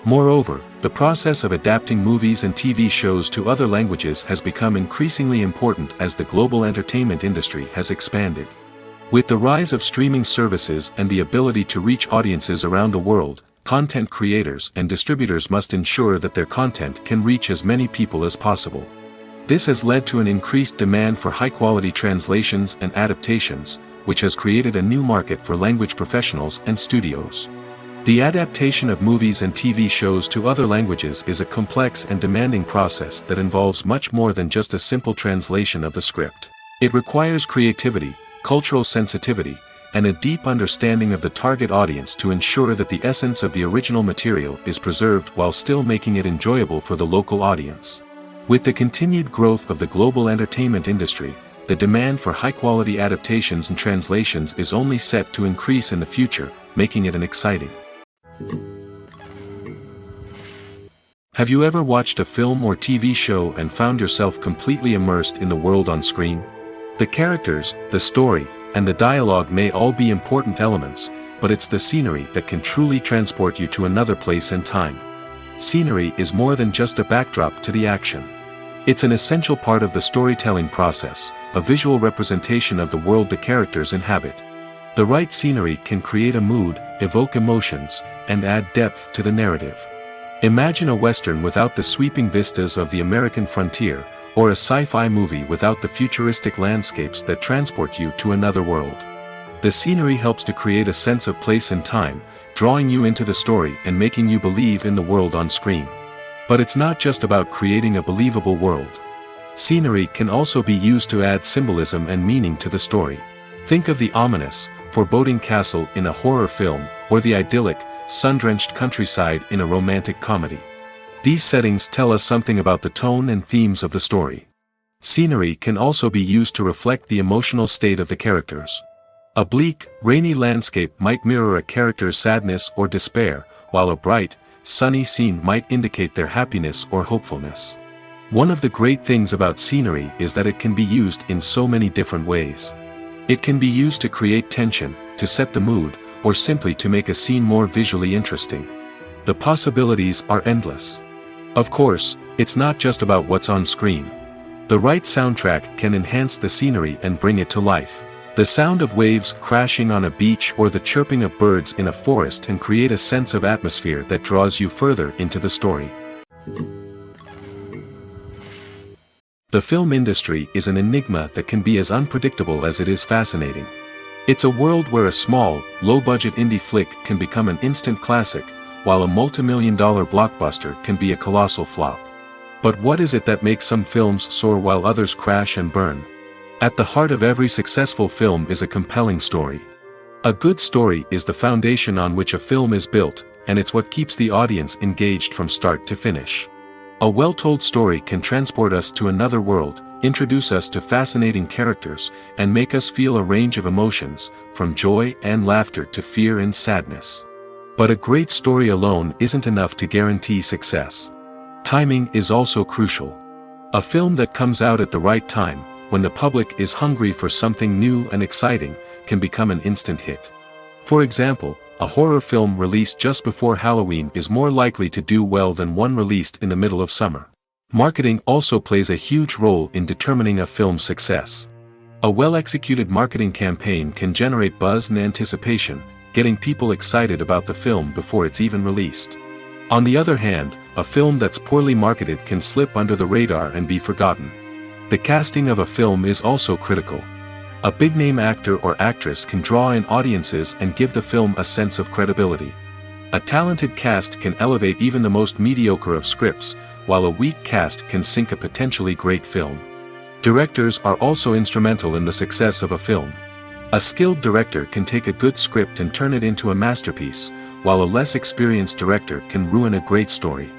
Moreover, the process of adapting movies and TV shows to other languages has become increasingly important as the global entertainment industry has expanded. With the rise of streaming services and the ability to reach audiences around the world, content creators and distributors must ensure that their content can reach as many people as possible. This has led to an increased demand for high-quality translations and adaptations, which has created a new market for language professionals and studios. The adaptation of movies and TV shows to other languages is a complex and demanding process that involves much more than just a simple translation of the script. It requires creativity, cultural sensitivity, and a deep understanding of the target audience to ensure that the essence of the original material is preserved while still making it enjoyable for the local audience. With the continued growth of the global entertainment industry, the demand for high-quality adaptations and translations is only set to increase in the future, making it an exciting. Have you ever watched a film or TV show and found yourself completely immersed in the world on screen? The characters, the story, and the dialogue may all be important elements, but it's the scenery that can truly transport you to another place and time. Scenery is more than just a backdrop to the action. It's an essential part of the storytelling process, a visual representation of the world the characters inhabit. The right scenery can create a mood, evoke emotions, and add depth to the narrative. Imagine a Western without the sweeping vistas of the American frontier, or a sci-fi movie without the futuristic landscapes that transport you to another world. The scenery helps to create a sense of place and time, drawing you into the story and making you believe in the world on screen. But it's not just about creating a believable world. Scenery can also be used to add symbolism and meaning to the story. Think of the ominous, foreboding castle in a horror film, or the idyllic, sun-drenched countryside in a romantic comedy. These settings tell us something about the tone and themes of the story. Scenery can also be used to reflect the emotional state of the characters. A bleak, rainy landscape might mirror a character's sadness or despair, while a bright, sunny scene might indicate their happiness or hopefulness. One of the great things about scenery is that it can be used in so many different ways. It can be used to create tension, to set the mood, or simply to make a scene more visually interesting. The possibilities are endless. Of course, it's not just about what's on screen. The right soundtrack can enhance the scenery and bring it to life. The sound of waves crashing on a beach or the chirping of birds in a forest can create a sense of atmosphere that draws you further into the story. The film industry is an enigma that can be as unpredictable as it is fascinating. It's a world where a small, low-budget indie flick can become an instant classic, while a multi-million-dollar blockbuster can be a colossal flop. But what is it that makes some films soar while others crash and burn? At the heart of every successful film is a compelling story. A good story is the foundation on which a film is built, and it's what keeps the audience engaged from start to finish. A well-told story can transport us to another world, introduce us to fascinating characters, and make us feel a range of emotions, from joy and laughter to fear and sadness. But a great story alone isn't enough to guarantee success. Timing is also crucial. A film that comes out at the right time, when the public is hungry for something new and exciting, can become an instant hit. For example, a horror film released just before Halloween is more likely to do well than one released in the middle of summer. Marketing also plays a huge role in determining a film's success. A well-executed marketing campaign can generate buzz and anticipation, getting people excited about the film before it's even released. On the other hand, a film that's poorly marketed can slip under the radar and be forgotten. The casting of a film is also critical. A big-name actor or actress can draw in audiences and give the film a sense of credibility. A talented cast can elevate even the most mediocre of scripts, while a weak cast can sink a potentially great film. Directors are also instrumental in the success of a film. A skilled director can take a good script and turn it into a masterpiece, while a less experienced director can ruin a great story.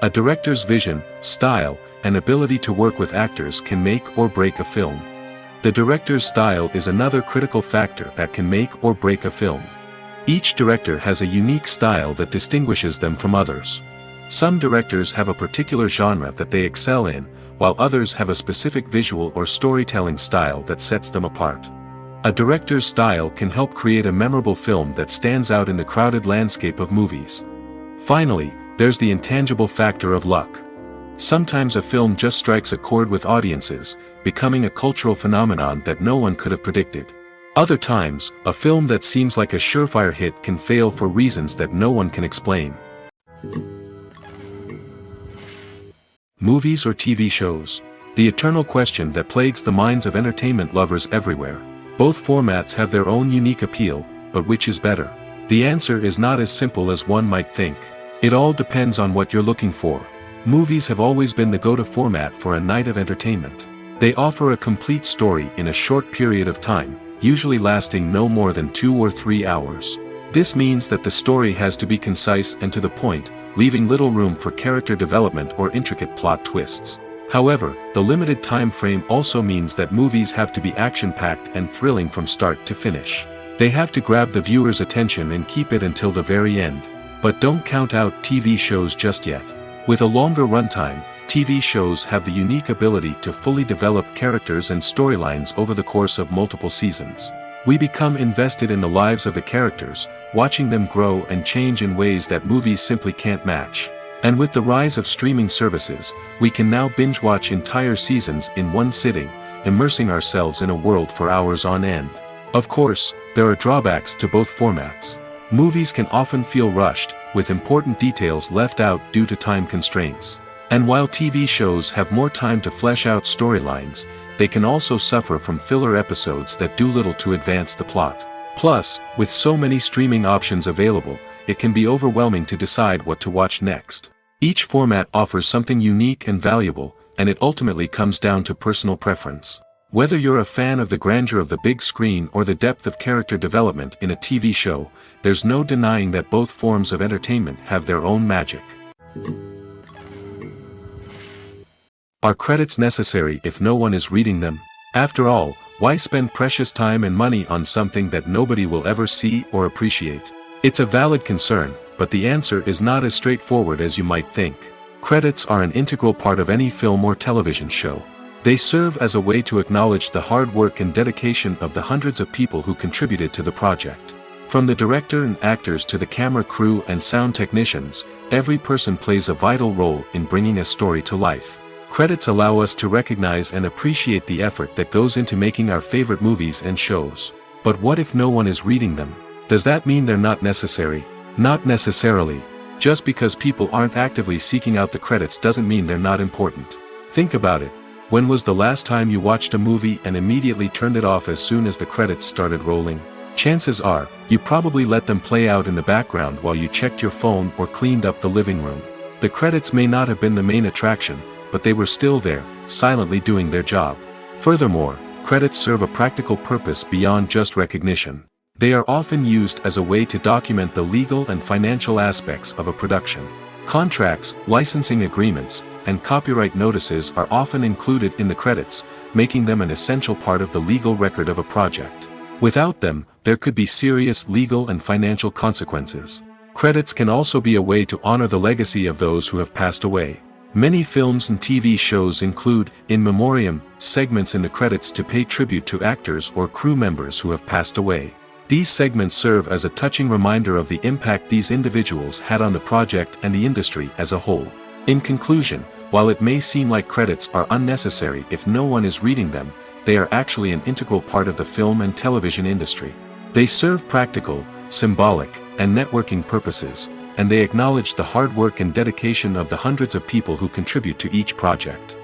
A director's vision, style, and ability to work with actors can make or break a film. The director's style is another critical factor that can make or break a film. Each director has a unique style that distinguishes them from others. Some directors have a particular genre that they excel in, while others have a specific visual or storytelling style that sets them apart. A director's style can help create a memorable film that stands out in the crowded landscape of movies. Finally, there's the intangible factor of luck. Sometimes a film just strikes a chord with audiences, becoming a cultural phenomenon that no one could have predicted. Other times, a film that seems like a surefire hit can fail for reasons that no one can explain. Movies or TV shows? The eternal question that plagues the minds of entertainment lovers everywhere. Both formats have their own unique appeal, but which is better? The answer is not as simple as one might think. It all depends on what you're looking for. Movies have always been the go-to format for a night of entertainment. They offer a complete story in a short period of time, usually lasting no more than 2 or 3 hours. This means that the story has to be concise and to the point, leaving little room for character development or intricate plot twists. However, the limited time frame also means that movies have to be action-packed and thrilling from start to finish. They have to grab the viewer's attention and keep it until the very end. But don't count out TV shows just yet. With a longer runtime, TV shows have the unique ability to fully develop characters and storylines over the course of multiple seasons. We become invested in the lives of the characters, watching them grow and change in ways that movies simply can't match. And with the rise of streaming services, we can now binge-watch entire seasons in one sitting, immersing ourselves in a world for hours on end. Of course, there are drawbacks to both formats. Movies can often feel rushed, with important details left out due to time constraints. And while TV shows have more time to flesh out storylines, they can also suffer from filler episodes that do little to advance the plot. Plus, with so many streaming options available, it can be overwhelming to decide what to watch next. Each format offers something unique and valuable, and it ultimately comes down to personal preference. Whether you're a fan of the grandeur of the big screen or the depth of character development in a TV show, there's no denying that both forms of entertainment have their own magic. Are credits necessary if no one is reading them? After all, why spend precious time and money on something that nobody will ever see or appreciate? It's a valid concern, but the answer is not as straightforward as you might think. Credits are an integral part of any film or television show. They serve as a way to acknowledge the hard work and dedication of the hundreds of people who contributed to the project. From the director and actors to the camera crew and sound technicians, every person plays a vital role in bringing a story to life. Credits allow us to recognize and appreciate the effort that goes into making our favorite movies and shows. But what if no one is reading them? Does that mean they're not necessary? Not necessarily. Just because people aren't actively seeking out the credits doesn't mean they're not important. Think about it. When was the last time you watched a movie and immediately turned it off as soon as the credits started rolling? Chances are, you probably let them play out in the background while you checked your phone or cleaned up the living room. The credits may not have been the main attraction, but they were still there, silently doing their job. Furthermore, credits serve a practical purpose beyond just recognition. They are often used as a way to document the legal and financial aspects of a production. Contracts, licensing agreements, and copyright notices are often included in the credits, making them an essential part of the legal record of a project. Without them, there could be serious legal and financial consequences. Credits can also be a way to honor the legacy of those who have passed away. Many films and TV shows include, in memoriam, segments in the credits to pay tribute to actors or crew members who have passed away. These segments serve as a touching reminder of the impact these individuals had on the project and the industry as a whole. In conclusion, while it may seem like credits are unnecessary if no one is reading them, they are actually an integral part of the film and television industry. They serve practical, symbolic, and networking purposes, and they acknowledge the hard work and dedication of the hundreds of people who contribute to each project.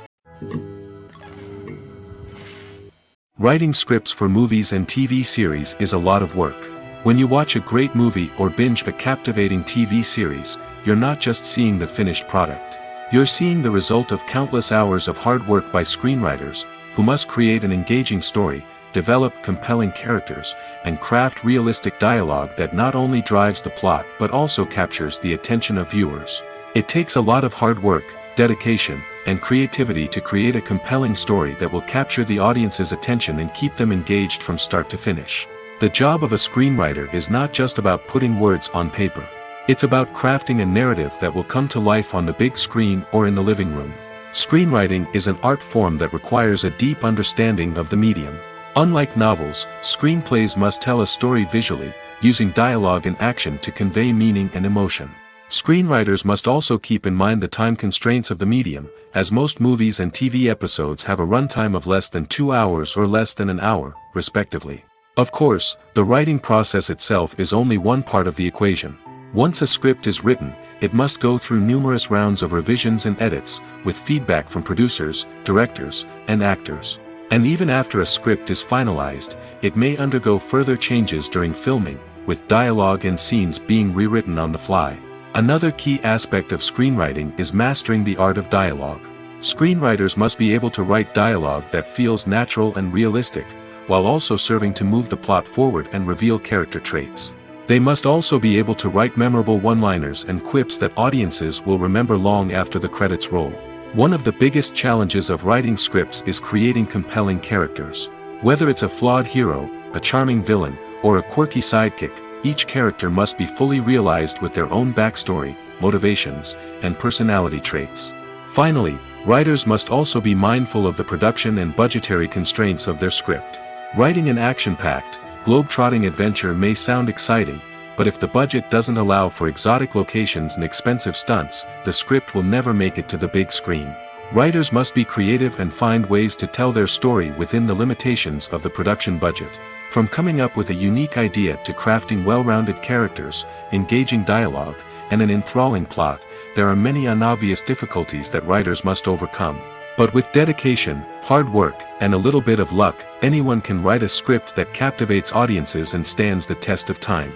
Writing scripts for movies and TV series is a lot of work. When you watch a great movie or binge a captivating TV series, you're not just seeing the finished product. You're seeing the result of countless hours of hard work by screenwriters, who must create an engaging story, develop compelling characters, and craft realistic dialogue that not only drives the plot but also captures the attention of viewers. It takes a lot of hard work, dedication, and creativity to create a compelling story that will capture the audience's attention and keep them engaged from start to finish. The job of a screenwriter is not just about putting words on paper. It's about crafting a narrative that will come to life on the big screen or in the living room. Screenwriting is an art form that requires a deep understanding of the medium. Unlike novels, screenplays must tell a story visually, using dialogue and action to convey meaning and emotion. Screenwriters must also keep in mind the time constraints of the medium, as most movies and TV episodes have a runtime of less than 2 hours or less than an hour, respectively. Of course, the writing process itself is only one part of the equation. Once a script is written, it must go through numerous rounds of revisions and edits, with feedback from producers, directors, and actors. And even after a script is finalized, it may undergo further changes during filming, with dialogue and scenes being rewritten on the fly. Another key aspect of screenwriting is mastering the art of dialogue. Screenwriters must be able to write dialogue that feels natural and realistic, while also serving to move the plot forward and reveal character traits. They must also be able to write memorable one-liners and quips that audiences will remember long after the credits roll. One of the biggest challenges of writing scripts is creating compelling characters. Whether it's a flawed hero, a charming villain, or a quirky sidekick, each character must be fully realized with their own backstory, motivations, and personality traits. Finally, writers must also be mindful of the production and budgetary constraints of their script. Writing an action-packed, globe-trotting adventure may sound exciting, but if the budget doesn't allow for exotic locations and expensive stunts, the script will never make it to the big screen. Writers must be creative and find ways to tell their story within the limitations of the production budget. From coming up with a unique idea to crafting well-rounded characters, engaging dialogue, and an enthralling plot, there are many unobvious difficulties that writers must overcome. But with dedication, hard work, and a little bit of luck, anyone can write a script that captivates audiences and stands the test of time.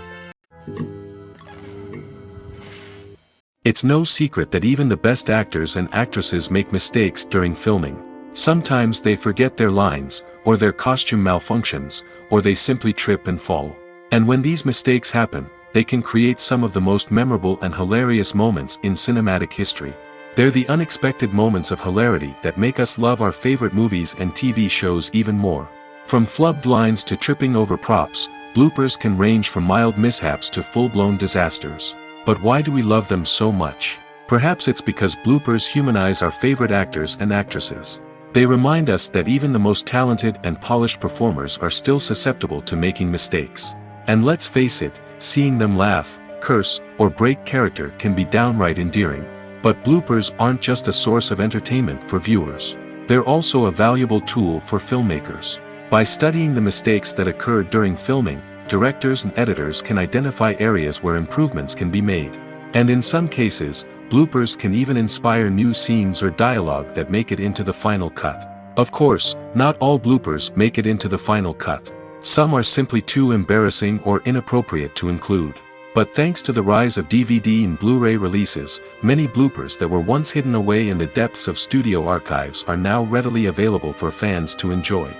It's no secret that even the best actors and actresses make mistakes during filming. Sometimes they forget their lines, or their costume malfunctions, or they simply trip and fall. And when these mistakes happen, they can create some of the most memorable and hilarious moments in cinematic history. They're the unexpected moments of hilarity that make us love our favorite movies and TV shows even more. From flubbed lines to tripping over props, bloopers can range from mild mishaps to full-blown disasters. But why do we love them so much? Perhaps it's because bloopers humanize our favorite actors and actresses. They remind us that even the most talented and polished performers are still susceptible to making mistakes. And let's face it, seeing them laugh, curse, or break character can be downright endearing. But bloopers aren't just a source of entertainment for viewers. They're also a valuable tool for filmmakers. By studying the mistakes that occurred during filming, directors and editors can identify areas where improvements can be made. And in some cases, bloopers can even inspire new scenes or dialogue that make it into the final cut. Of course, not all bloopers make it into the final cut. Some are simply too embarrassing or inappropriate to include. But thanks to the rise of DVD and Blu-ray releases, many bloopers that were once hidden away in the depths of studio archives are now readily available for fans to enjoy.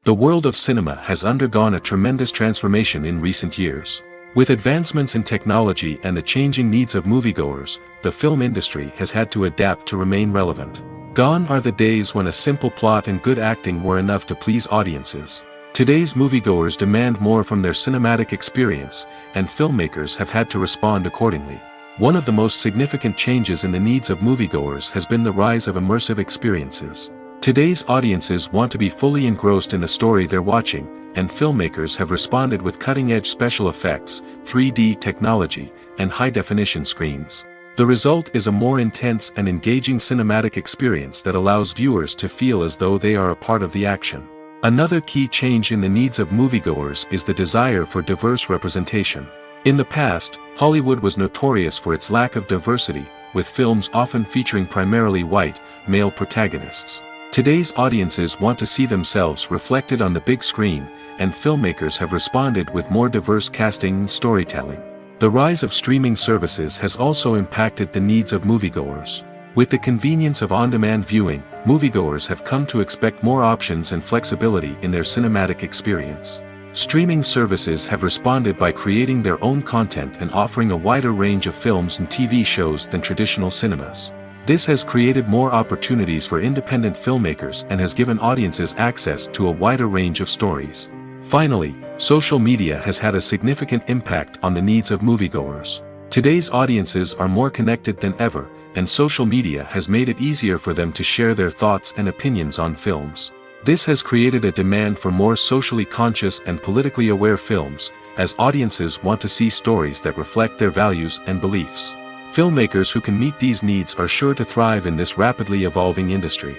The world of cinema has undergone a tremendous transformation in recent years. With advancements in technology and the changing needs of moviegoers, the film industry has had to adapt to remain relevant. Gone are the days when a simple plot and good acting were enough to please audiences. Today's moviegoers demand more from their cinematic experience, and filmmakers have had to respond accordingly. One of the most significant changes in the needs of moviegoers has been the rise of immersive experiences. Today's audiences want to be fully engrossed in the story they're watching, and filmmakers have responded with cutting-edge special effects, 3D technology, and high-definition screens. The result is a more intense and engaging cinematic experience that allows viewers to feel as though they are a part of the action. Another key change in the needs of moviegoers is the desire for diverse representation. In the past, Hollywood was notorious for its lack of diversity, with films often featuring primarily white, male protagonists. Today's audiences want to see themselves reflected on the big screen, and filmmakers have responded with more diverse casting and storytelling. The rise of streaming services has also impacted the needs of moviegoers. With the convenience of on-demand viewing, moviegoers have come to expect more options and flexibility in their cinematic experience. Streaming services have responded by creating their own content and offering a wider range of films and TV shows than traditional cinemas. This has created more opportunities for independent filmmakers and has given audiences access to a wider range of stories. Finally, social media has had a significant impact on the needs of moviegoers. Today's audiences are more connected than ever, and social media has made it easier for them to share their thoughts and opinions on films. This has created a demand for more socially conscious and politically aware films, as audiences want to see stories that reflect their values and beliefs. Filmmakers who can meet these needs are sure to thrive in this rapidly evolving industry.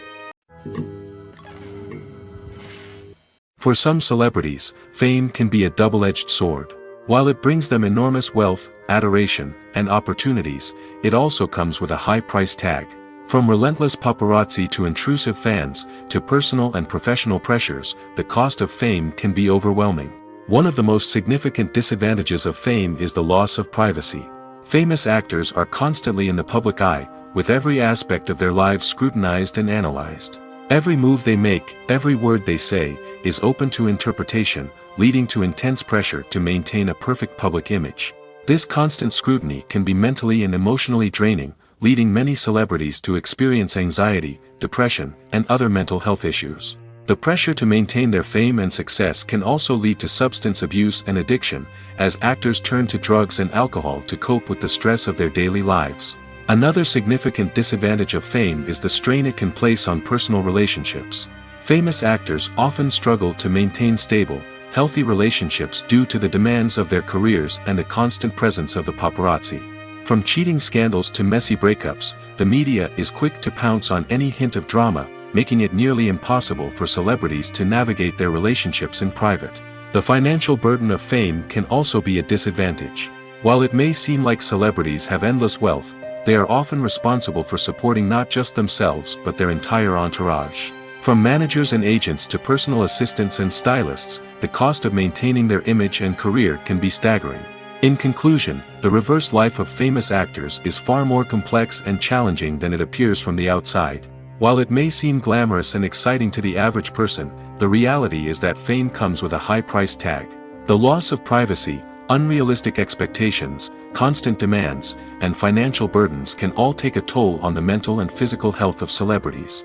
For some celebrities, fame can be a double-edged sword. While it brings them enormous wealth, adoration, and opportunities, it also comes with a high price tag. From relentless paparazzi to intrusive fans, to personal and professional pressures, the cost of fame can be overwhelming. One of the most significant disadvantages of fame is the loss of privacy. Famous actors are constantly in the public eye, with every aspect of their lives scrutinized and analyzed. Every move they make, every word they say, is open to interpretation, leading to intense pressure to maintain a perfect public image. This constant scrutiny can be mentally and emotionally draining, leading many celebrities to experience anxiety, depression, and other mental health issues. The pressure to maintain their fame and success can also lead to substance abuse and addiction, as actors turn to drugs and alcohol to cope with the stress of their daily lives. Another significant disadvantage of fame is the strain it can place on personal relationships. Famous actors often struggle to maintain stable, healthy relationships due to the demands of their careers and the constant presence of the paparazzi. From cheating scandals to messy breakups, the media is quick to pounce on any hint of drama, making it nearly impossible for celebrities to navigate their relationships in private. The financial burden of fame can also be a disadvantage. While it may seem like celebrities have endless wealth, they are often responsible for supporting not just themselves but their entire entourage. From managers and agents to personal assistants and stylists, the cost of maintaining their image and career can be staggering. In conclusion, the reverse life of famous actors is far more complex and challenging than it appears from the outside. While it may seem glamorous and exciting to the average person, the reality is that fame comes with a high price tag. The loss of privacy, unrealistic expectations, constant demands, and financial burdens can all take a toll on the mental and physical health of celebrities.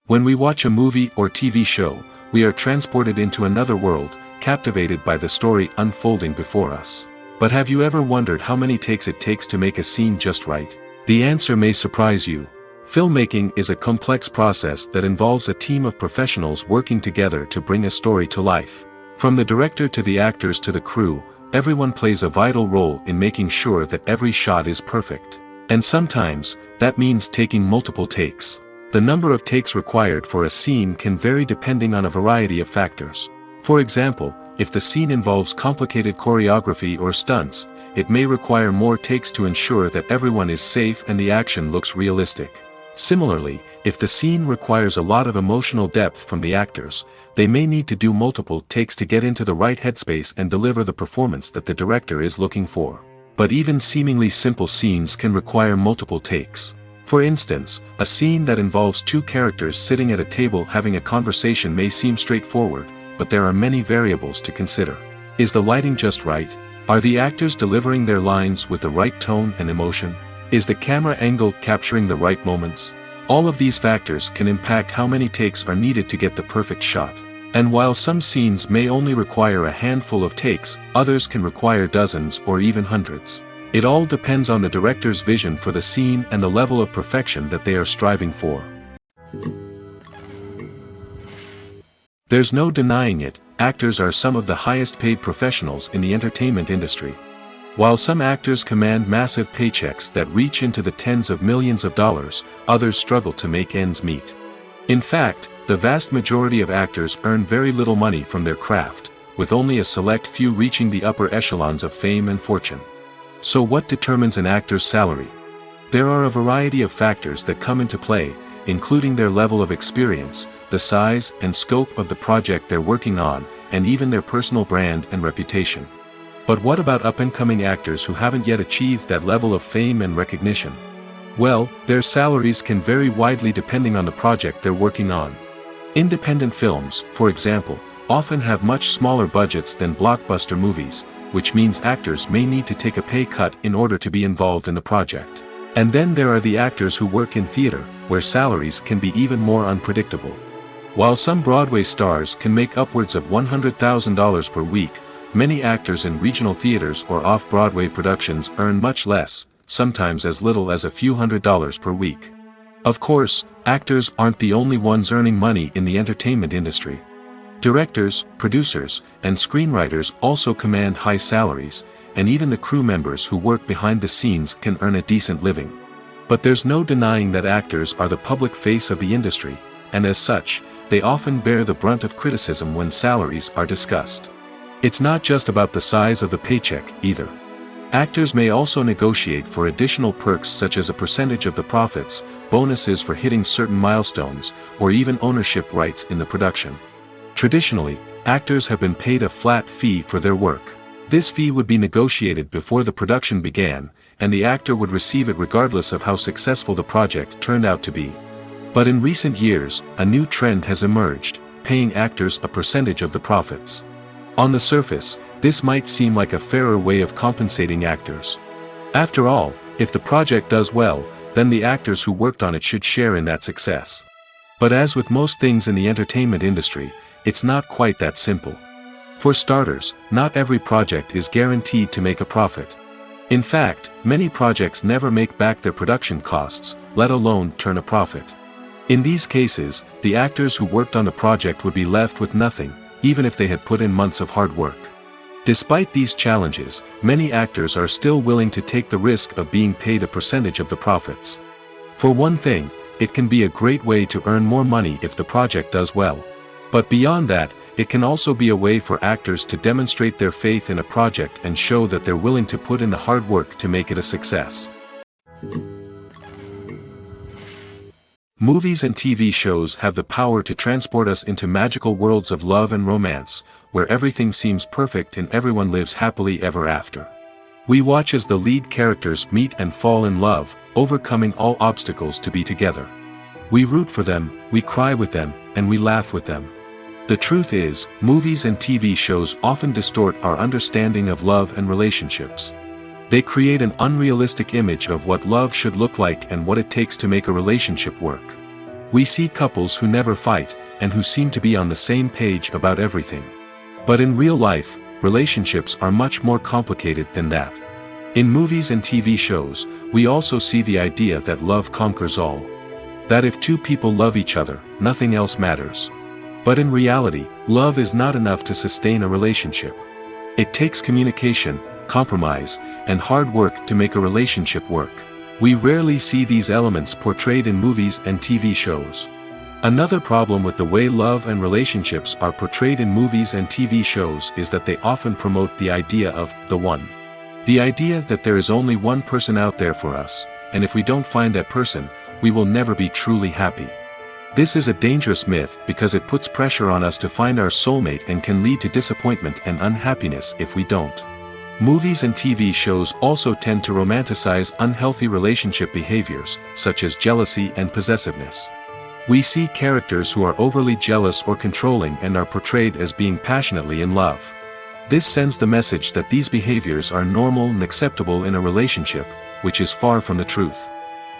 When we watch a movie or TV show, we are transported into another world, captivated by the story unfolding before us. But have you ever wondered how many takes it takes to make a scene just right? The answer may surprise you. Filmmaking is a complex process that involves a team of professionals working together to bring a story to life. From the director to the actors to the crew, everyone plays a vital role in making sure that every shot is perfect. And sometimes, that means taking multiple takes. The number of takes required for a scene can vary depending on a variety of factors. For example, if the scene involves complicated choreography or stunts, it may require more takes to ensure that everyone is safe and the action looks realistic. Similarly, if the scene requires a lot of emotional depth from the actors, they may need to do multiple takes to get into the right headspace and deliver the performance that the director is looking for. But even seemingly simple scenes can require multiple takes. For instance, a scene that involves two characters sitting at a table having a conversation may seem straightforward, but there are many variables to consider. Is the lighting just right? Are the actors delivering their lines with the right tone and emotion? Is the camera angle capturing the right moments? All of these factors can impact how many takes are needed to get the perfect shot. And while some scenes may only require a handful of takes, others can require dozens or even hundreds. It all depends on the director's vision for the scene and the level of perfection that they are striving for. There's no denying it, actors are some of the highest paid professionals in the entertainment industry. While some actors command massive paychecks that reach into the tens of millions of dollars, others struggle to make ends meet. In fact, the vast majority of actors earn very little money from their craft, with only a select few reaching the upper echelons of fame and fortune. So what determines an actor's salary? There are a variety of factors that come into play, including their level of experience, the size and scope of the project they're working on, and even their personal brand and reputation. But what about up-and-coming actors who haven't yet achieved that level of fame and recognition? Well, their salaries can vary widely depending on the project they're working on. Independent films, for example, often have much smaller budgets than blockbuster movies, which means actors may need to take a pay cut in order to be involved in the project. And then there are the actors who work in theater, where salaries can be even more unpredictable. While some Broadway stars can make upwards of $100,000 per week, many actors in regional theaters or off-Broadway productions earn much less, sometimes as little as a few $100s per week. Of course, actors aren't the only ones earning money in the entertainment industry. Directors, producers, and screenwriters also command high salaries, and even the crew members who work behind the scenes can earn a decent living. But there's no denying that actors are the public face of the industry, and as such, they often bear the brunt of criticism when salaries are discussed. It's not just about the size of the paycheck, either. Actors may also negotiate for additional perks such as a percentage of the profits, bonuses for hitting certain milestones, or even ownership rights in the production. Traditionally, actors have been paid a flat fee for their work. This fee would be negotiated before the production began, and the actor would receive it regardless of how successful the project turned out to be. But in recent years, a new trend has emerged, paying actors a percentage of the profits. On the surface, this might seem like a fairer way of compensating actors. After all, if the project does well, then the actors who worked on it should share in that success. But as with most things in the entertainment industry, it's not quite that simple. For starters, not every project is guaranteed to make a profit. In fact, many projects never make back their production costs, let alone turn a profit. In these cases, the actors who worked on the project would be left with nothing, even if they had put in months of hard work. Despite these challenges, many actors are still willing to take the risk of being paid a percentage of the profits. For one thing, it can be a great way to earn more money if the project does well. But beyond that, it can also be a way for actors to demonstrate their faith in a project and show that they're willing to put in the hard work to make it a success. Movies and TV shows have the power to transport us into magical worlds of love and romance, where everything seems perfect and everyone lives happily ever after. We watch as the lead characters meet and fall in love, overcoming all obstacles to be together. We root for them, we cry with them, and we laugh with them. The truth is, movies and TV shows often distort our understanding of love and relationships. They create an unrealistic image of what love should look like and what it takes to make a relationship work. We see couples who never fight, and who seem to be on the same page about everything. But in real life, relationships are much more complicated than that. In movies and TV shows, we also see the idea that love conquers all. That if two people love each other, nothing else matters. But in reality, love is not enough to sustain a relationship. It takes communication, compromise, and hard work to make a relationship work. We rarely see these elements portrayed in movies and TV shows. Another problem with the way love and relationships are portrayed in movies and TV shows is that they often promote the idea of the one. The idea that there is only one person out there for us, and if we don't find that person, we will never be truly happy. This is a dangerous myth because it puts pressure on us to find our soulmate and can lead to disappointment and unhappiness if we don't. Movies and TV shows also tend to romanticize unhealthy relationship behaviors, such as jealousy and possessiveness. We see characters who are overly jealous or controlling and are portrayed as being passionately in love. This sends the message that these behaviors are normal and acceptable in a relationship, which is far from the truth.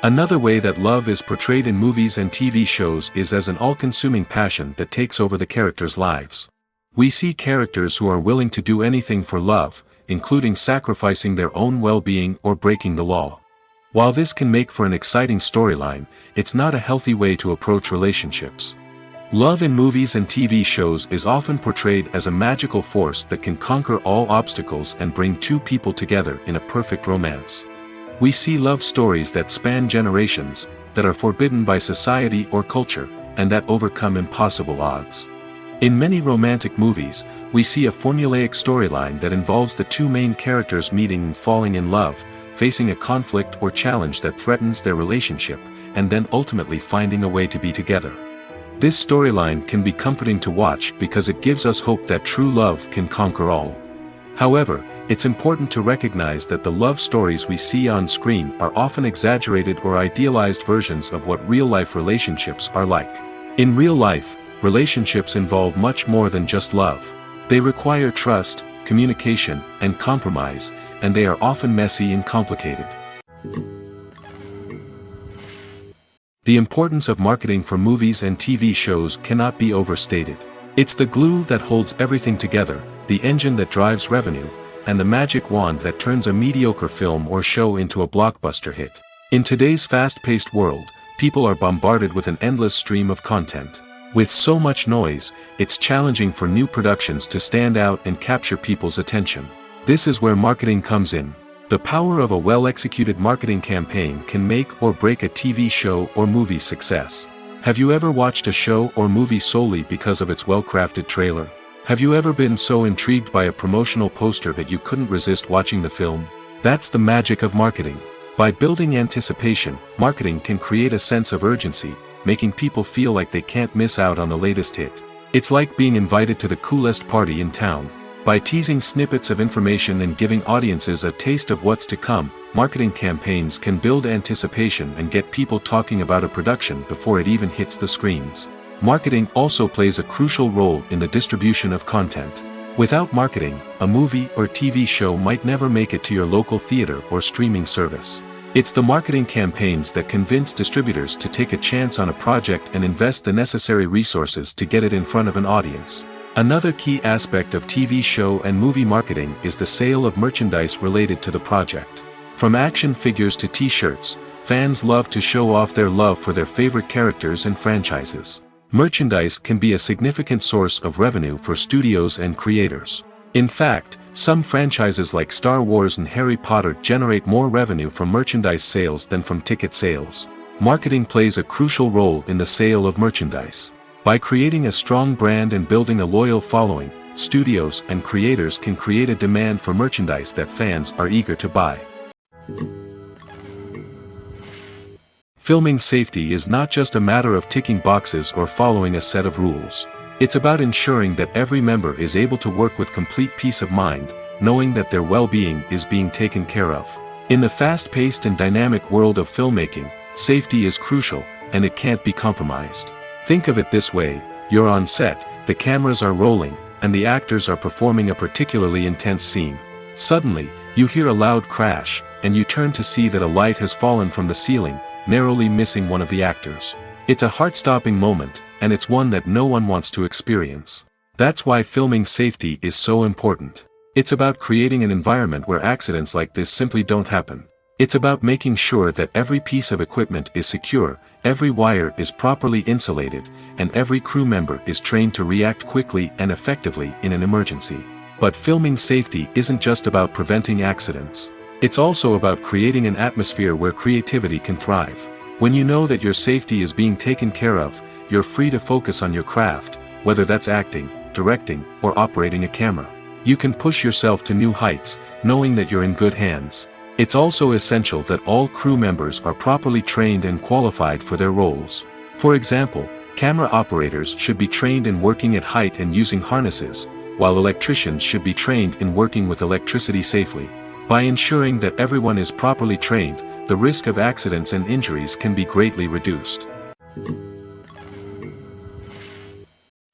Another way that love is portrayed in movies and TV shows is as an all-consuming passion that takes over the characters' lives. We see characters who are willing to do anything for love, including sacrificing their own well-being or breaking the law. While this can make for an exciting storyline, it's not a healthy way to approach relationships. Love in movies and TV shows is often portrayed as a magical force that can conquer all obstacles and bring two people together in a perfect romance. We see love stories that span generations, that are forbidden by society or culture, and that overcome impossible odds. In many romantic movies, we see a formulaic storyline that involves the two main characters meeting and falling in love, facing a conflict or challenge that threatens their relationship, and then ultimately finding a way to be together. This storyline can be comforting to watch because it gives us hope that true love can conquer all. However, it's important to recognize that the love stories we see on screen are often exaggerated or idealized versions of what real-life relationships are like. In real life, relationships involve much more than just love. They require trust, communication, and compromise, and they are often messy and complicated. The importance of marketing for movies and TV shows cannot be overstated. It's the glue that holds everything together, the engine that drives revenue, and the magic wand that turns a mediocre film or show into a blockbuster hit. In today's fast-paced world, people are bombarded with an endless stream of content. With so much noise, it's challenging for new productions to stand out and capture people's attention. This is where marketing comes in. The power of a well-executed marketing campaign can make or break a TV show or movie's success. Have you ever watched a show or movie solely because of its well-crafted trailer? Have you ever been so intrigued by a promotional poster that you couldn't resist watching the film? That's the magic of marketing. By building anticipation, marketing can create a sense of urgency, making people feel like they can't miss out on the latest hit. It's like being invited to the coolest party in town. By teasing snippets of information and giving audiences a taste of what's to come, marketing campaigns can build anticipation and get people talking about a production before it even hits the screens. Marketing also plays a crucial role in the distribution of content. Without marketing, a movie or TV show might never make it to your local theater or streaming service. It's the marketing campaigns that convince distributors to take a chance on a project and invest the necessary resources to get it in front of an audience. Another key aspect of TV show and movie marketing is the sale of merchandise related to the project. From action figures to t-shirts, fans love to show off their love for their favorite characters and franchises. Merchandise can be a significant source of revenue for studios and creators. In fact, some franchises like Star Wars and Harry Potter generate more revenue from merchandise sales than from ticket sales. Marketing plays a crucial role in the sale of merchandise. By creating a strong brand and building a loyal following, studios and creators can create a demand for merchandise that fans are eager to buy. Filming safety is not just a matter of ticking boxes or following a set of rules. It's about ensuring that every member is able to work with complete peace of mind, knowing that their well-being is being taken care of. In the fast-paced and dynamic world of filmmaking, safety is crucial, and it can't be compromised. Think of it this way: you're on set, the cameras are rolling, and the actors are performing a particularly intense scene. Suddenly, you hear a loud crash, and you turn to see that a light has fallen from the ceiling, narrowly missing one of the actors. It's a heart-stopping moment, and it's one that no one wants to experience. That's why filming safety is so important. It's about creating an environment where accidents like this simply don't happen. It's about making sure that every piece of equipment is secure, every wire is properly insulated, and every crew member is trained to react quickly and effectively in an emergency. But filming safety isn't just about preventing accidents. It's also about creating an atmosphere where creativity can thrive. When you know that your safety is being taken care of, you're free to focus on your craft, whether that's acting, directing, or operating a camera. You can push yourself to new heights, knowing that you're in good hands. It's also essential that all crew members are properly trained and qualified for their roles. For example, camera operators should be trained in working at height and using harnesses, while electricians should be trained in working with electricity safely. By ensuring that everyone is properly trained, the risk of accidents and injuries can be greatly reduced.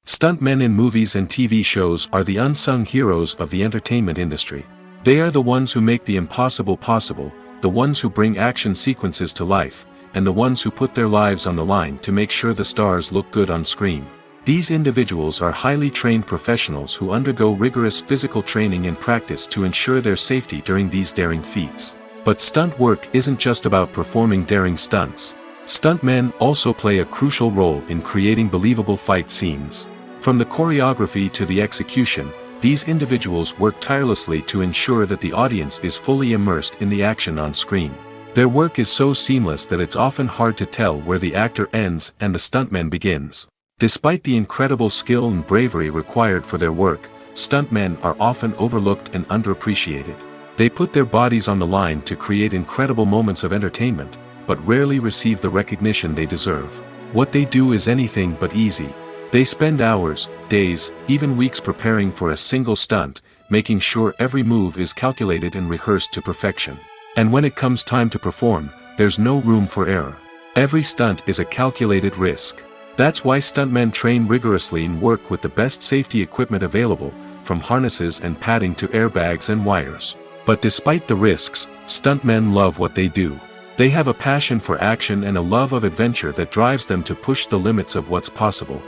Stuntmen in movies and TV shows are the unsung heroes of the entertainment industry. They are the ones who make the impossible possible, the ones who bring action sequences to life, and the ones who put their lives on the line to make sure the stars look good on screen. These individuals are highly trained professionals who undergo rigorous physical training and practice to ensure their safety during these daring feats. But stunt work isn't just about performing daring stunts. Stuntmen also play a crucial role in creating believable fight scenes. From the choreography to the execution, these individuals work tirelessly to ensure that the audience is fully immersed in the action on screen. Their work is so seamless that it's often hard to tell where the actor ends and the stuntman begins. Despite the incredible skill and bravery required for their work, stuntmen are often overlooked and underappreciated. They put their bodies on the line to create incredible moments of entertainment, but rarely receive the recognition they deserve. What they do is anything but easy. They spend hours, days, even weeks preparing for a single stunt, making sure every move is calculated and rehearsed to perfection. And when it comes time to perform, there's no room for error. Every stunt is a calculated risk. That's why stuntmen train rigorously and work with the best safety equipment available, from harnesses and padding to airbags and wires. But despite the risks, stuntmen love what they do. They have a passion for action and a love of adventure that drives them to push the limits of what's possible.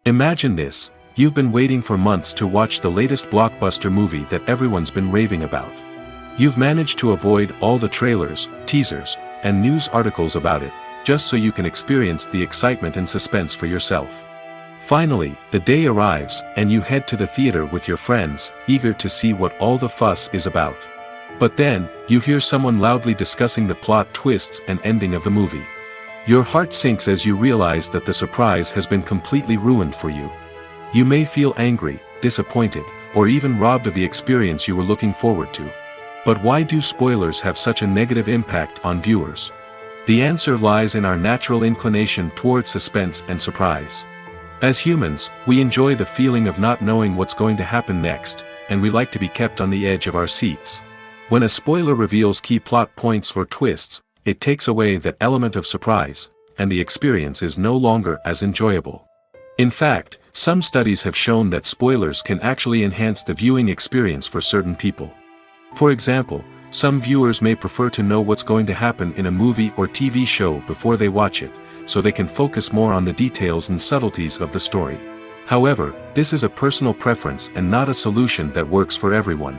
Imagine this: you've been waiting for months to watch the latest blockbuster movie that everyone's been raving about. You've managed to avoid all the trailers, teasers, and news articles about it, just so you can experience the excitement and suspense for yourself. Finally, the day arrives, and you head to the theater with your friends, eager to see what all the fuss is about. But then, you hear someone loudly discussing the plot twists and ending of the movie. Your heart sinks as you realize that the surprise has been completely ruined for you. You may feel angry, disappointed, or even robbed of the experience you were looking forward to. But why do spoilers have such a negative impact on viewers? The answer lies in our natural inclination towards suspense and surprise. As humans, we enjoy the feeling of not knowing what's going to happen next, and we like to be kept on the edge of our seats. When a spoiler reveals key plot points or twists, it takes away that element of surprise, and the experience is no longer as enjoyable. In fact, some studies have shown that spoilers can actually enhance the viewing experience for certain people. For example, some viewers may prefer to know what's going to happen in a movie or TV show before they watch it, so they can focus more on the details and subtleties of the story. However, this is a personal preference and not a solution that works for everyone.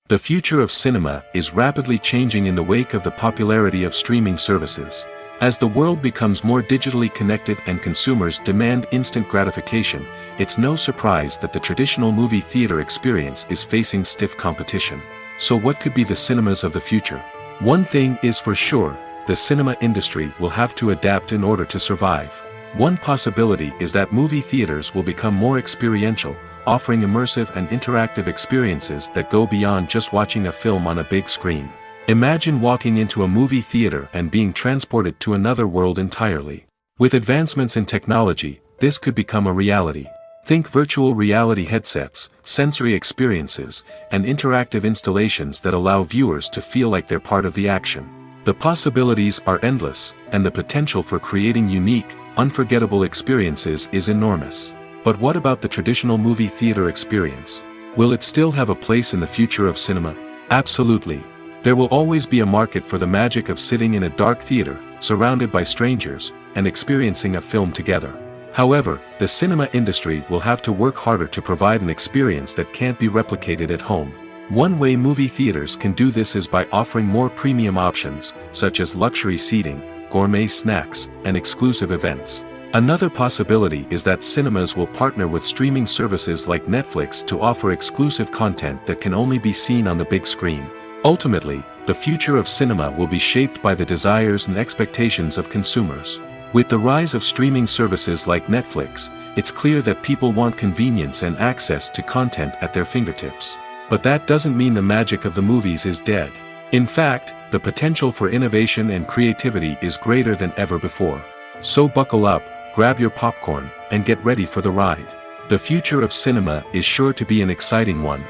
The future of cinema is rapidly changing in the wake of the popularity of streaming services. As the world becomes more digitally connected and consumers demand instant gratification, it's no surprise that the traditional movie theater experience is facing stiff competition. So what could be the cinemas of the future? One thing is for sure: the cinema industry will have to adapt in order to survive. One possibility is that movie theaters will become more experiential, offering immersive and interactive experiences that go beyond just watching a film on a big screen. Imagine walking into a movie theater and being transported to another world entirely. With advancements in technology, this could become a reality. Think virtual reality headsets, sensory experiences, and interactive installations that allow viewers to feel like they're part of the action. The possibilities are endless, and the potential for creating unique, unforgettable experiences is enormous. But what about the traditional movie theater experience? Will it still have a place in the future of cinema? Absolutely. There will always be a market for the magic of sitting in a dark theater, surrounded by strangers, and experiencing a film together. However, the cinema industry will have to work harder to provide an experience that can't be replicated at home. One way movie theaters can do this is by offering more premium options, such as luxury seating, gourmet snacks, and exclusive events. Another possibility is that cinemas will partner with streaming services like Netflix to offer exclusive content that can only be seen on the big screen. Ultimately, the future of cinema will be shaped by the desires and expectations of consumers. With the rise of streaming services like Netflix, it's clear that people want convenience and access to content at their fingertips. But that doesn't mean the magic of the movies is dead. In fact, the potential for innovation and creativity is greater than ever before. So buckle up, grab your popcorn, and get ready for the ride. The future of cinema is sure to be an exciting one.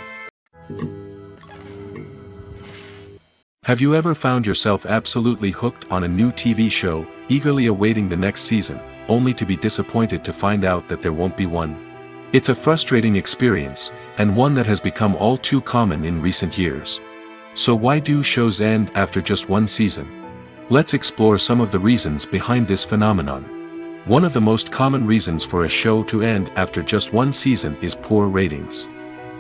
Have you ever found yourself absolutely hooked on a new TV show, eagerly awaiting the next season, only to be disappointed to find out that there won't be one? It's a frustrating experience, and one that has become all too common in recent years. So why do shows end after just one season? Let's explore some of the reasons behind this phenomenon. One of the most common reasons for a show to end after just one season is poor ratings.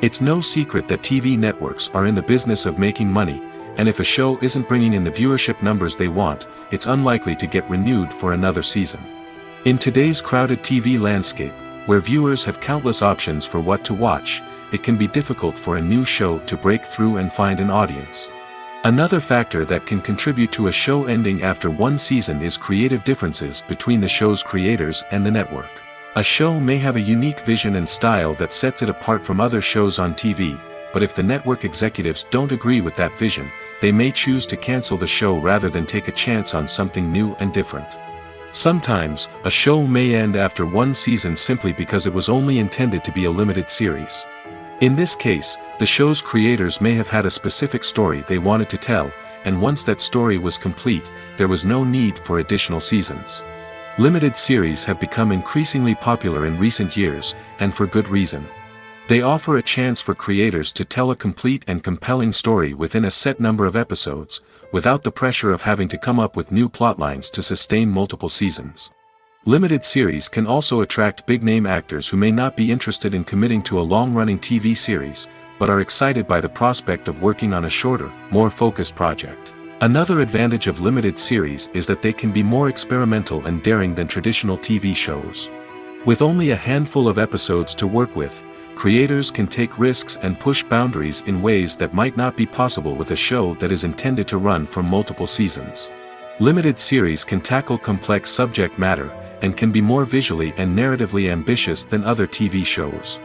It's no secret that TV networks are in the business of making money, and if a show isn't bringing in the viewership numbers they want, it's unlikely to get renewed for another season. In today's crowded TV landscape, where viewers have countless options for what to watch, it can be difficult for a new show to break through and find an audience. Another factor that can contribute to a show ending after one season is creative differences between the show's creators and the network. A show may have a unique vision and style that sets it apart from other shows on TV, but if the network executives don't agree with that vision, they may choose to cancel the show rather than take a chance on something new and different. Sometimes, a show may end after one season simply because it was only intended to be a limited series. In this case, the show's creators may have had a specific story they wanted to tell, and once that story was complete, there was no need for additional seasons. Limited series have become increasingly popular in recent years, and for good reason. They offer a chance for creators to tell a complete and compelling story within a set number of episodes, without the pressure of having to come up with new plotlines to sustain multiple seasons. Limited series can also attract big-name actors who may not be interested in committing to a long-running TV series, but are excited by the prospect of working on a shorter, more focused project. Another advantage of limited series is that they can be more experimental and daring than traditional TV shows. With only a handful of episodes to work with, creators can take risks and push boundaries in ways that might not be possible with a show that is intended to run for multiple seasons. Limited series can tackle complex subject matter, and can be more visually and narratively ambitious than other TV shows.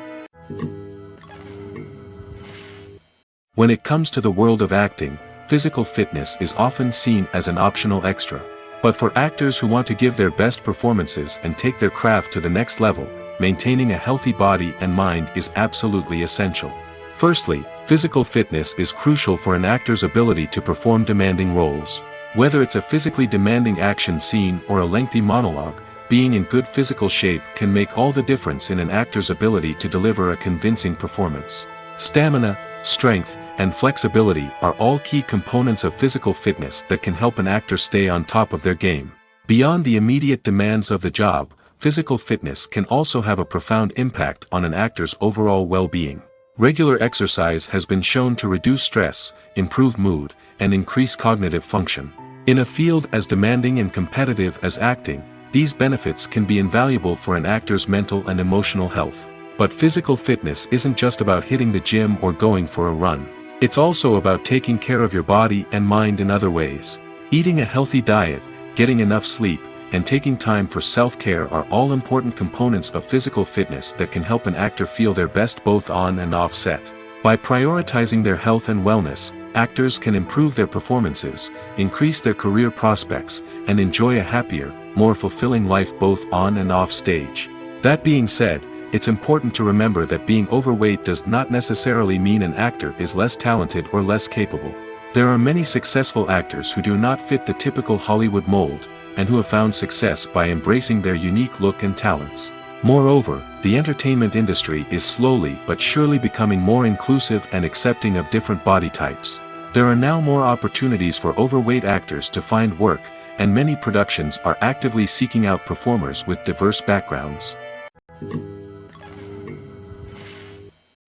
When it comes to the world of acting, physical fitness is often seen as an optional extra. But for actors who want to give their best performances and take their craft to the next level, maintaining a healthy body and mind is absolutely essential. Firstly, physical fitness is crucial for an actor's ability to perform demanding roles. Whether it's a physically demanding action scene or a lengthy monologue, being in good physical shape can make all the difference in an actor's ability to deliver a convincing performance. Stamina, strength, and flexibility are all key components of physical fitness that can help an actor stay on top of their game. Beyond the immediate demands of the job, physical fitness can also have a profound impact on an actor's overall well-being. Regular exercise has been shown to reduce stress, improve mood, and increase cognitive function. In a field as demanding and competitive as acting, these benefits can be invaluable for an actor's mental and emotional health. But physical fitness isn't just about hitting the gym or going for a run. It's also about taking care of your body and mind in other ways. Eating a healthy diet, getting enough sleep, and taking time for self-care are all important components of physical fitness that can help an actor feel their best both on and off set. By prioritizing their health and wellness, actors can improve their performances, increase their career prospects, and enjoy a happier, more fulfilling life both on and off stage. That being said, it's important to remember that being overweight does not necessarily mean an actor is less talented or less capable. There are many successful actors who do not fit the typical Hollywood mold, and who have found success by embracing their unique look and talents. Moreover, the entertainment industry is slowly but surely becoming more inclusive and accepting of different body types. There are now more opportunities for overweight actors to find work, and many productions are actively seeking out performers with diverse backgrounds.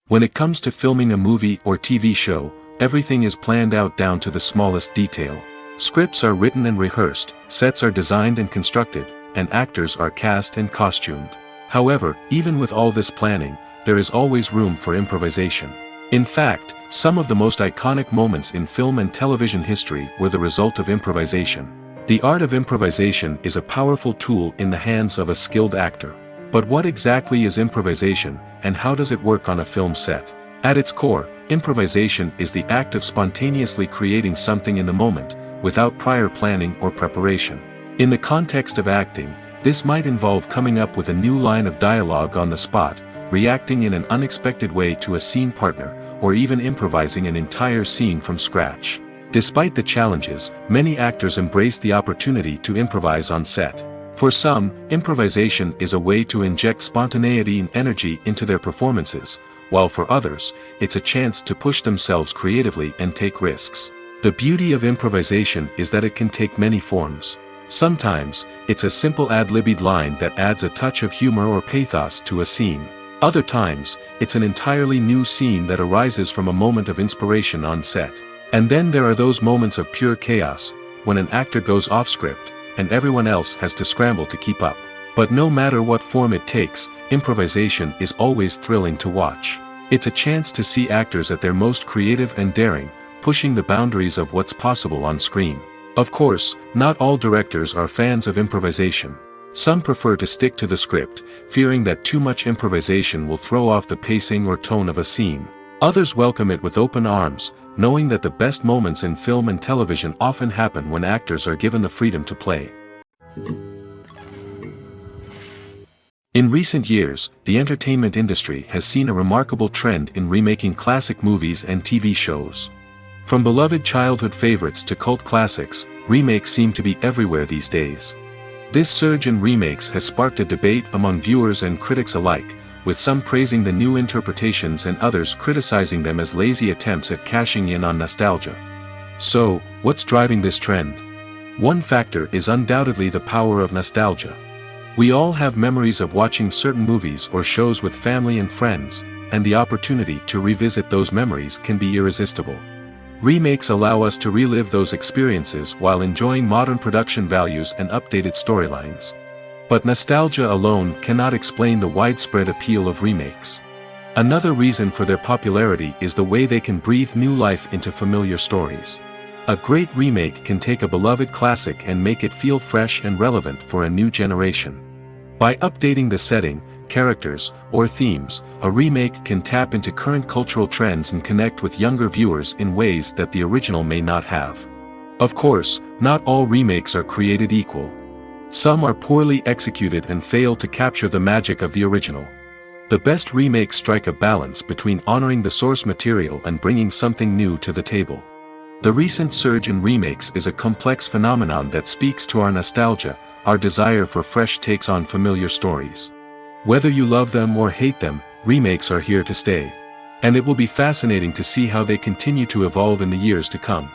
When it comes to filming a movie or TV show, everything is planned out down to the smallest detail. Scripts are written and rehearsed, sets are designed and constructed, and actors are cast and costumed. However, even with all this planning, there is always room for improvisation. In fact, some of the most iconic moments in film and television history were the result of improvisation. The art of improvisation is a powerful tool in the hands of a skilled actor. But what exactly is improvisation, and how does it work on a film set? At its core, improvisation is the act of spontaneously creating something in the moment, without prior planning or preparation. In the context of acting, this might involve coming up with a new line of dialogue on the spot, reacting in an unexpected way to a scene partner, or even improvising an entire scene from scratch. Despite the challenges, many actors embrace the opportunity to improvise on set. For some, improvisation is a way to inject spontaneity and energy into their performances, while for others, it's a chance to push themselves creatively and take risks. The beauty of improvisation is that it can take many forms. Sometimes, it's a simple ad-libbed line that adds a touch of humor or pathos to a scene. Other times, it's an entirely new scene that arises from a moment of inspiration on set. And then there are those moments of pure chaos, when an actor goes off script, and everyone else has to scramble to keep up. But no matter what form it takes, improvisation is always thrilling to watch. It's a chance to see actors at their most creative and daring, pushing the boundaries of what's possible on screen. Of course, not all directors are fans of improvisation. Some prefer to stick to the script, fearing that too much improvisation will throw off the pacing or tone of a scene. Others welcome it with open arms, knowing that the best moments in film and television often happen when actors are given the freedom to play. In recent years, the entertainment industry has seen a remarkable trend in remaking classic movies and TV shows. From beloved childhood favorites to cult classics, remakes seem to be everywhere these days. This surge in remakes has sparked a debate among viewers and critics alike, with some praising the new interpretations and others criticizing them as lazy attempts at cashing in on nostalgia. So, what's driving this trend? One factor is undoubtedly the power of nostalgia. We all have memories of watching certain movies or shows with family and friends, and the opportunity to revisit those memories can be irresistible. Remakes allow us to relive those experiences while enjoying modern production values and updated storylines. But nostalgia alone cannot explain the widespread appeal of remakes. Another reason for their popularity is the way they can breathe new life into familiar stories. A great remake can take a beloved classic and make it feel fresh and relevant for a new generation. By updating the setting, characters, or themes, a remake can tap into current cultural trends and connect with younger viewers in ways that the original may not have. Of course, not all remakes are created equal. Some are poorly executed and fail to capture the magic of the original. The best remakes strike a balance between honoring the source material and bringing something new to the table. The recent surge in remakes is a complex phenomenon that speaks to our nostalgia, our desire for fresh takes on familiar stories. Whether you love them or hate them, remakes are here to stay. And it will be fascinating to see how they continue to evolve in the years to come.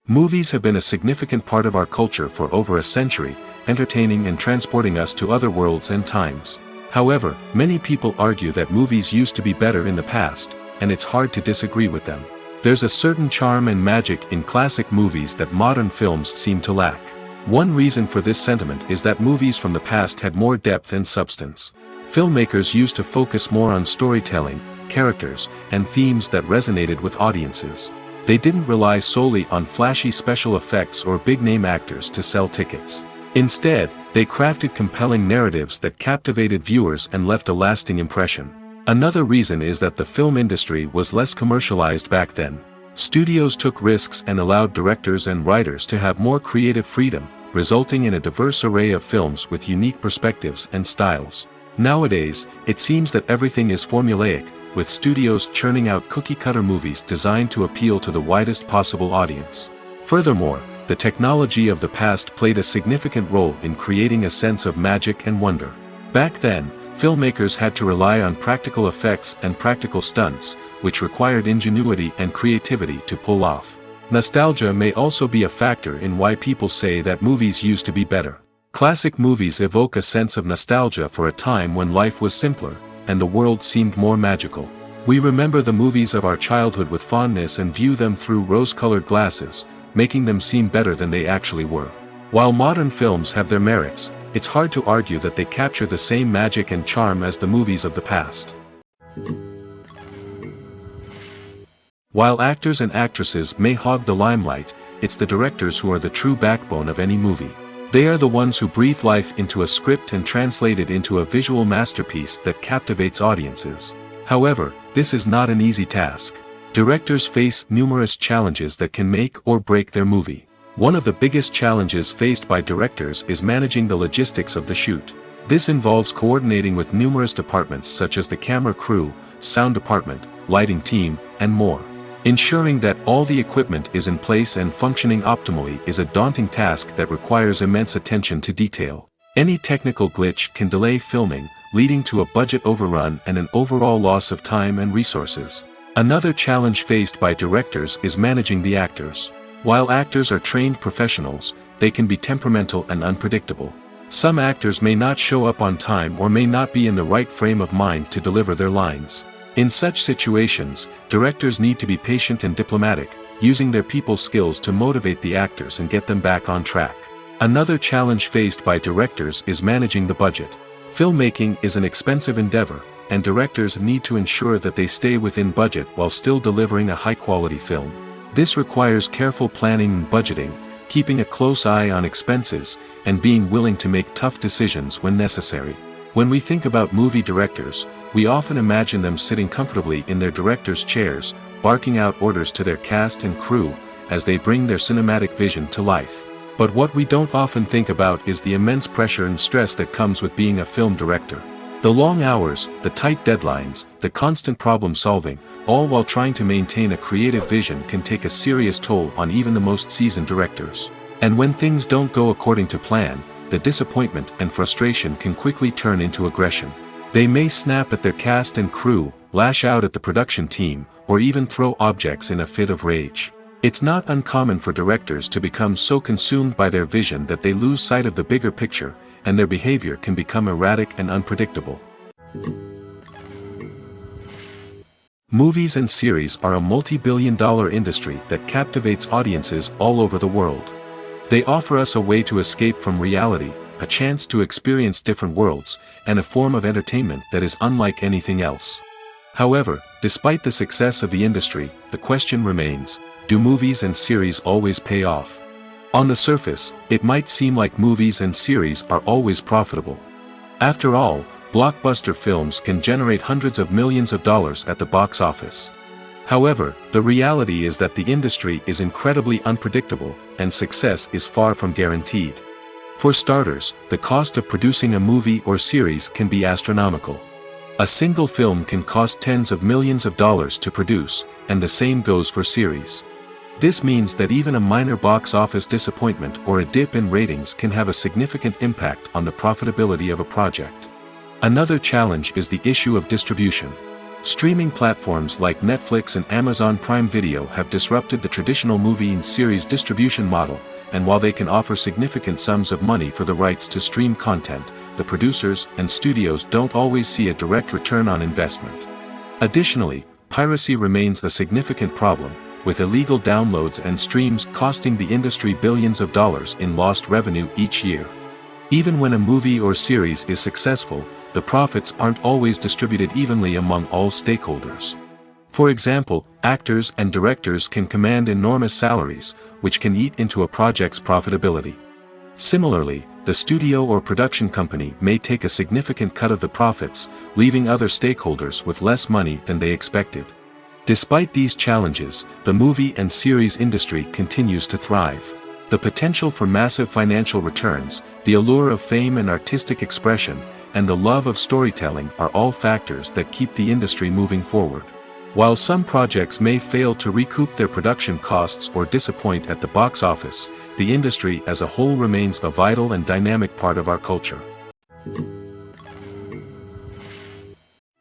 Movies have been a significant part of our culture for over a century, entertaining and transporting us to other worlds and times. However, many people argue that movies used to be better in the past, and it's hard to disagree with them. There's a certain charm and magic in classic movies that modern films seem to lack. One reason for this sentiment is that movies from the past had more depth and substance. Filmmakers used to focus more on storytelling, characters, and themes that resonated with audiences. They didn't rely solely on flashy special effects or big-name actors to sell tickets. Instead, they crafted compelling narratives that captivated viewers and left a lasting impression. Another reason is that the film industry was less commercialized back then. Studios took risks and allowed directors and writers to have more creative freedom, resulting in a diverse array of films with unique perspectives and styles. Nowadays, it seems that everything is formulaic, with studios churning out cookie-cutter movies designed to appeal to the widest possible audience. Furthermore, the technology of the past played a significant role in creating a sense of magic and wonder. Back then, filmmakers had to rely on practical effects and practical stunts, which required ingenuity and creativity to pull off. Nostalgia may also be a factor in why people say that movies used to be better. Classic movies evoke a sense of nostalgia for a time when life was simpler, and the world seemed more magical. We remember the movies of our childhood with fondness and view them through rose-colored glasses, making them seem better than they actually were. While modern films have their merits, it's hard to argue that they capture the same magic and charm as the movies of the past. While actors and actresses may hog the limelight, it's the directors who are the true backbone of any movie. They are the ones who breathe life into a script and translate it into a visual masterpiece that captivates audiences. However, this is not an easy task. Directors face numerous challenges that can make or break their movie. One of the biggest challenges faced by directors is managing the logistics of the shoot. This involves coordinating with numerous departments such as the camera crew, sound department, lighting team, and more. Ensuring that all the equipment is in place and functioning optimally is a daunting task that requires immense attention to detail. Any technical glitch can delay filming, leading to a budget overrun and an overall loss of time and resources. Another challenge faced by directors is managing the actors. While actors are trained professionals, they can be temperamental and unpredictable. Some actors may not show up on time or may not be in the right frame of mind to deliver their lines. In such situations, directors need to be patient and diplomatic, using their people skills to motivate the actors and get them back on track. Another challenge faced by directors is managing the budget. Filmmaking is an expensive endeavor, and directors need to ensure that they stay within budget while still delivering a high-quality film. This requires careful planning and budgeting, keeping a close eye on expenses, and being willing to make tough decisions when necessary. When we think about movie directors, we often imagine them sitting comfortably in their director's chairs, barking out orders to their cast and crew, as they bring their cinematic vision to life. But what we don't often think about is the immense pressure and stress that comes with being a film director. The long hours, the tight deadlines, the constant problem solving, all while trying to maintain a creative vision can take a serious toll on even the most seasoned directors. And when things don't go according to plan, the disappointment and frustration can quickly turn into aggression. They may snap at their cast and crew, lash out at the production team, or even throw objects in a fit of rage. It's not uncommon for directors to become so consumed by their vision that they lose sight of the bigger picture, and their behavior can become erratic and unpredictable. Movies and series are a multi-billion-dollar industry that captivates audiences all over the world. They offer us a way to escape from reality, a chance to experience different worlds, and a form of entertainment that is unlike anything else. However, despite the success of the industry, the question remains, do movies and series always pay off? On the surface, it might seem like movies and series are always profitable. After all, blockbuster films can generate hundreds of millions of dollars at the box office. However, the reality is that the industry is incredibly unpredictable, and success is far from guaranteed. For starters, the cost of producing a movie or series can be astronomical. A single film can cost tens of millions of dollars to produce, and the same goes for series. This means that even a minor box office disappointment or a dip in ratings can have a significant impact on the profitability of a project. Another challenge is the issue of distribution. Streaming platforms like Netflix and Amazon Prime Video have disrupted the traditional movie and series distribution model, and while they can offer significant sums of money for the rights to stream content, the producers and studios don't always see a direct return on investment. Additionally, piracy remains a significant problem, with illegal downloads and streams costing the industry billions of dollars in lost revenue each year. Even when a movie or series is successful, the profits aren't always distributed evenly among all stakeholders. For example, actors and directors can command enormous salaries, which can eat into a project's profitability. Similarly, the studio or production company may take a significant cut of the profits, leaving other stakeholders with less money than they expected. Despite these challenges, the movie and series industry continues to thrive. The potential for massive financial returns, the allure of fame and artistic expression, and the love of storytelling are all factors that keep the industry moving forward. While some projects may fail to recoup their production costs or disappoint at the box office, the industry as a whole remains a vital and dynamic part of our culture.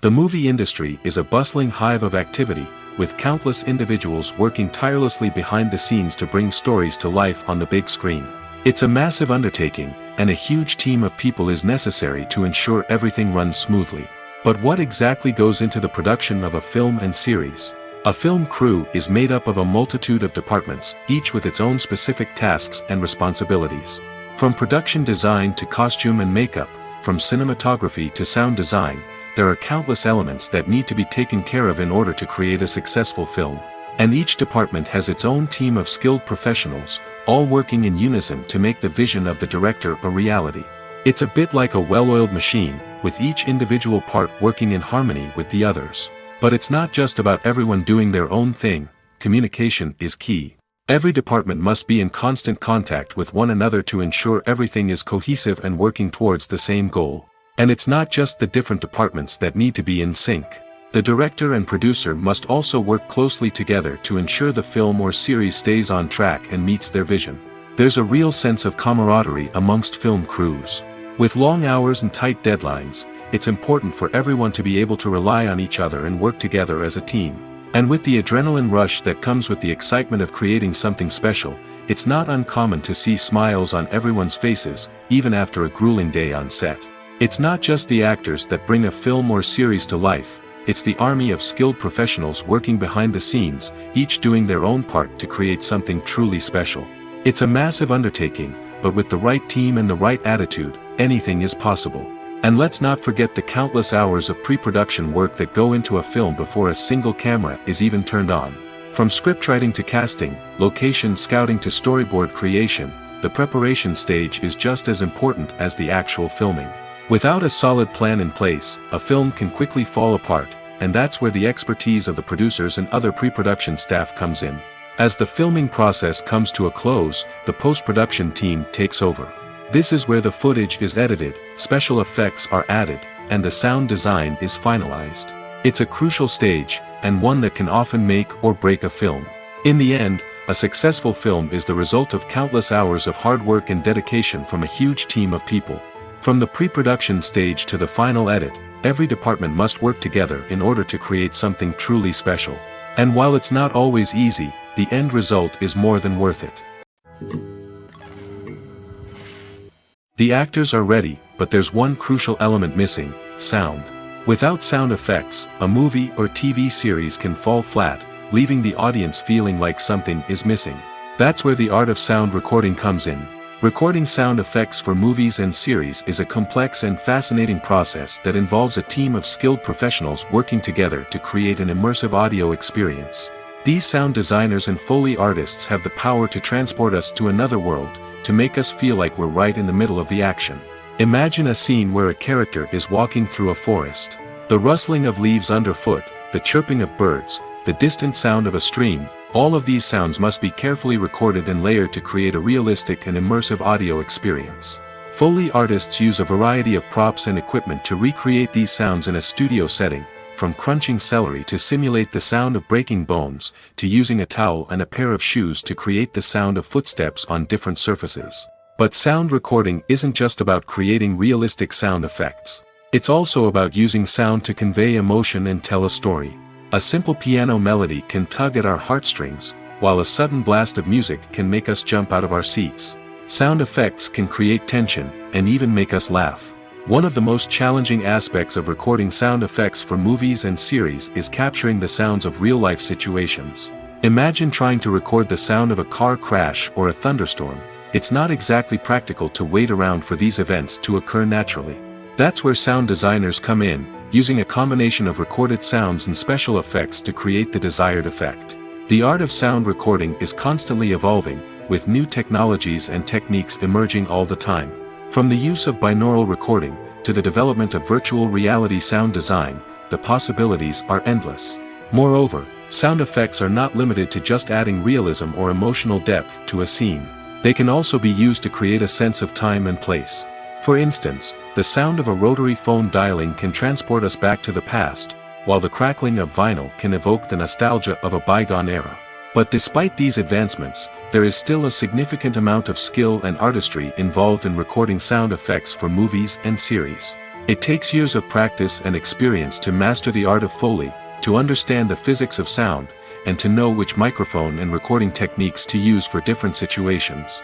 The movie industry is a bustling hive of activity, with countless individuals working tirelessly behind the scenes to bring stories to life on the big screen. It's a massive undertaking, and a huge team of people is necessary to ensure everything runs smoothly. But what exactly goes into the production of a film and series? A film crew is made up of a multitude of departments, each with its own specific tasks and responsibilities. From production design to costume and makeup, from cinematography to sound design, there are countless elements that need to be taken care of in order to create a successful film. And each department has its own team of skilled professionals, all working in unison to make the vision of the director a reality. It's a bit like a well-oiled machine, with each individual part working in harmony with the others. But it's not just about everyone doing their own thing. Communication is key. Every department must be in constant contact with one another to ensure everything is cohesive and working towards the same goal. And it's not just the different departments that need to be in sync. The director and producer must also work closely together to ensure the film or series stays on track and meets their vision. There's a real sense of camaraderie amongst film crews. With long hours and tight deadlines, it's important for everyone to be able to rely on each other and work together as a team. And with the adrenaline rush that comes with the excitement of creating something special, it's not uncommon to see smiles on everyone's faces, even after a grueling day on set. It's not just the actors that bring a film or series to life, it's the army of skilled professionals working behind the scenes, each doing their own part to create something truly special. It's a massive undertaking, but with the right team and the right attitude, anything is possible. And let's not forget the countless hours of pre-production work that go into a film before a single camera is even turned on. From scriptwriting to casting, location scouting to storyboard creation, the preparation stage is just as important as the actual filming. Without a solid plan in place, a film can quickly fall apart, and that's where the expertise of the producers and other pre-production staff comes in. As the filming process comes to a close, the post-production team takes over. This is where the footage is edited, special effects are added, and the sound design is finalized. It's a crucial stage, and one that can often make or break a film. In the end, a successful film is the result of countless hours of hard work and dedication from a huge team of people. From the pre-production stage to the final edit, every department must work together in order to create something truly special. And while it's not always easy, the end result is more than worth it. The actors are ready, but there's one crucial element missing: sound. Without sound effects, a movie or TV series can fall flat, leaving the audience feeling like something is missing. That's where the art of sound recording comes in. Recording sound effects for movies and series is a complex and fascinating process that involves a team of skilled professionals working together to create an immersive audio experience. These sound designers and Foley artists have the power to transport us to another world, to make us feel like we're right in the middle of the action. Imagine a scene where a character is walking through a forest. The rustling of leaves underfoot, the chirping of birds, the distant sound of a stream, all of these sounds must be carefully recorded and layered to create a realistic and immersive audio experience. Foley artists use a variety of props and equipment to recreate these sounds in a studio setting, from crunching celery to simulate the sound of breaking bones, to using a towel and a pair of shoes to create the sound of footsteps on different surfaces. But sound recording isn't just about creating realistic sound effects. It's also about using sound to convey emotion and tell a story. A simple piano melody can tug at our heartstrings, while a sudden blast of music can make us jump out of our seats. Sound effects can create tension, and even make us laugh. One of the most challenging aspects of recording sound effects for movies and series is capturing the sounds of real-life situations. Imagine trying to record the sound of a car crash or a thunderstorm. It's not exactly practical to wait around for these events to occur naturally. That's where sound designers come in, using a combination of recorded sounds and special effects to create the desired effect. The art of sound recording is constantly evolving, with new technologies and techniques emerging all the time. From the use of binaural recording, to the development of virtual reality sound design, the possibilities are endless. Moreover, sound effects are not limited to just adding realism or emotional depth to a scene. They can also be used to create a sense of time and place. For instance, the sound of a rotary phone dialing can transport us back to the past, while the crackling of vinyl can evoke the nostalgia of a bygone era. But despite these advancements, there is still a significant amount of skill and artistry involved in recording sound effects for movies and series. It takes years of practice and experience to master the art of Foley, to understand the physics of sound, and to know which microphone and recording techniques to use for different situations.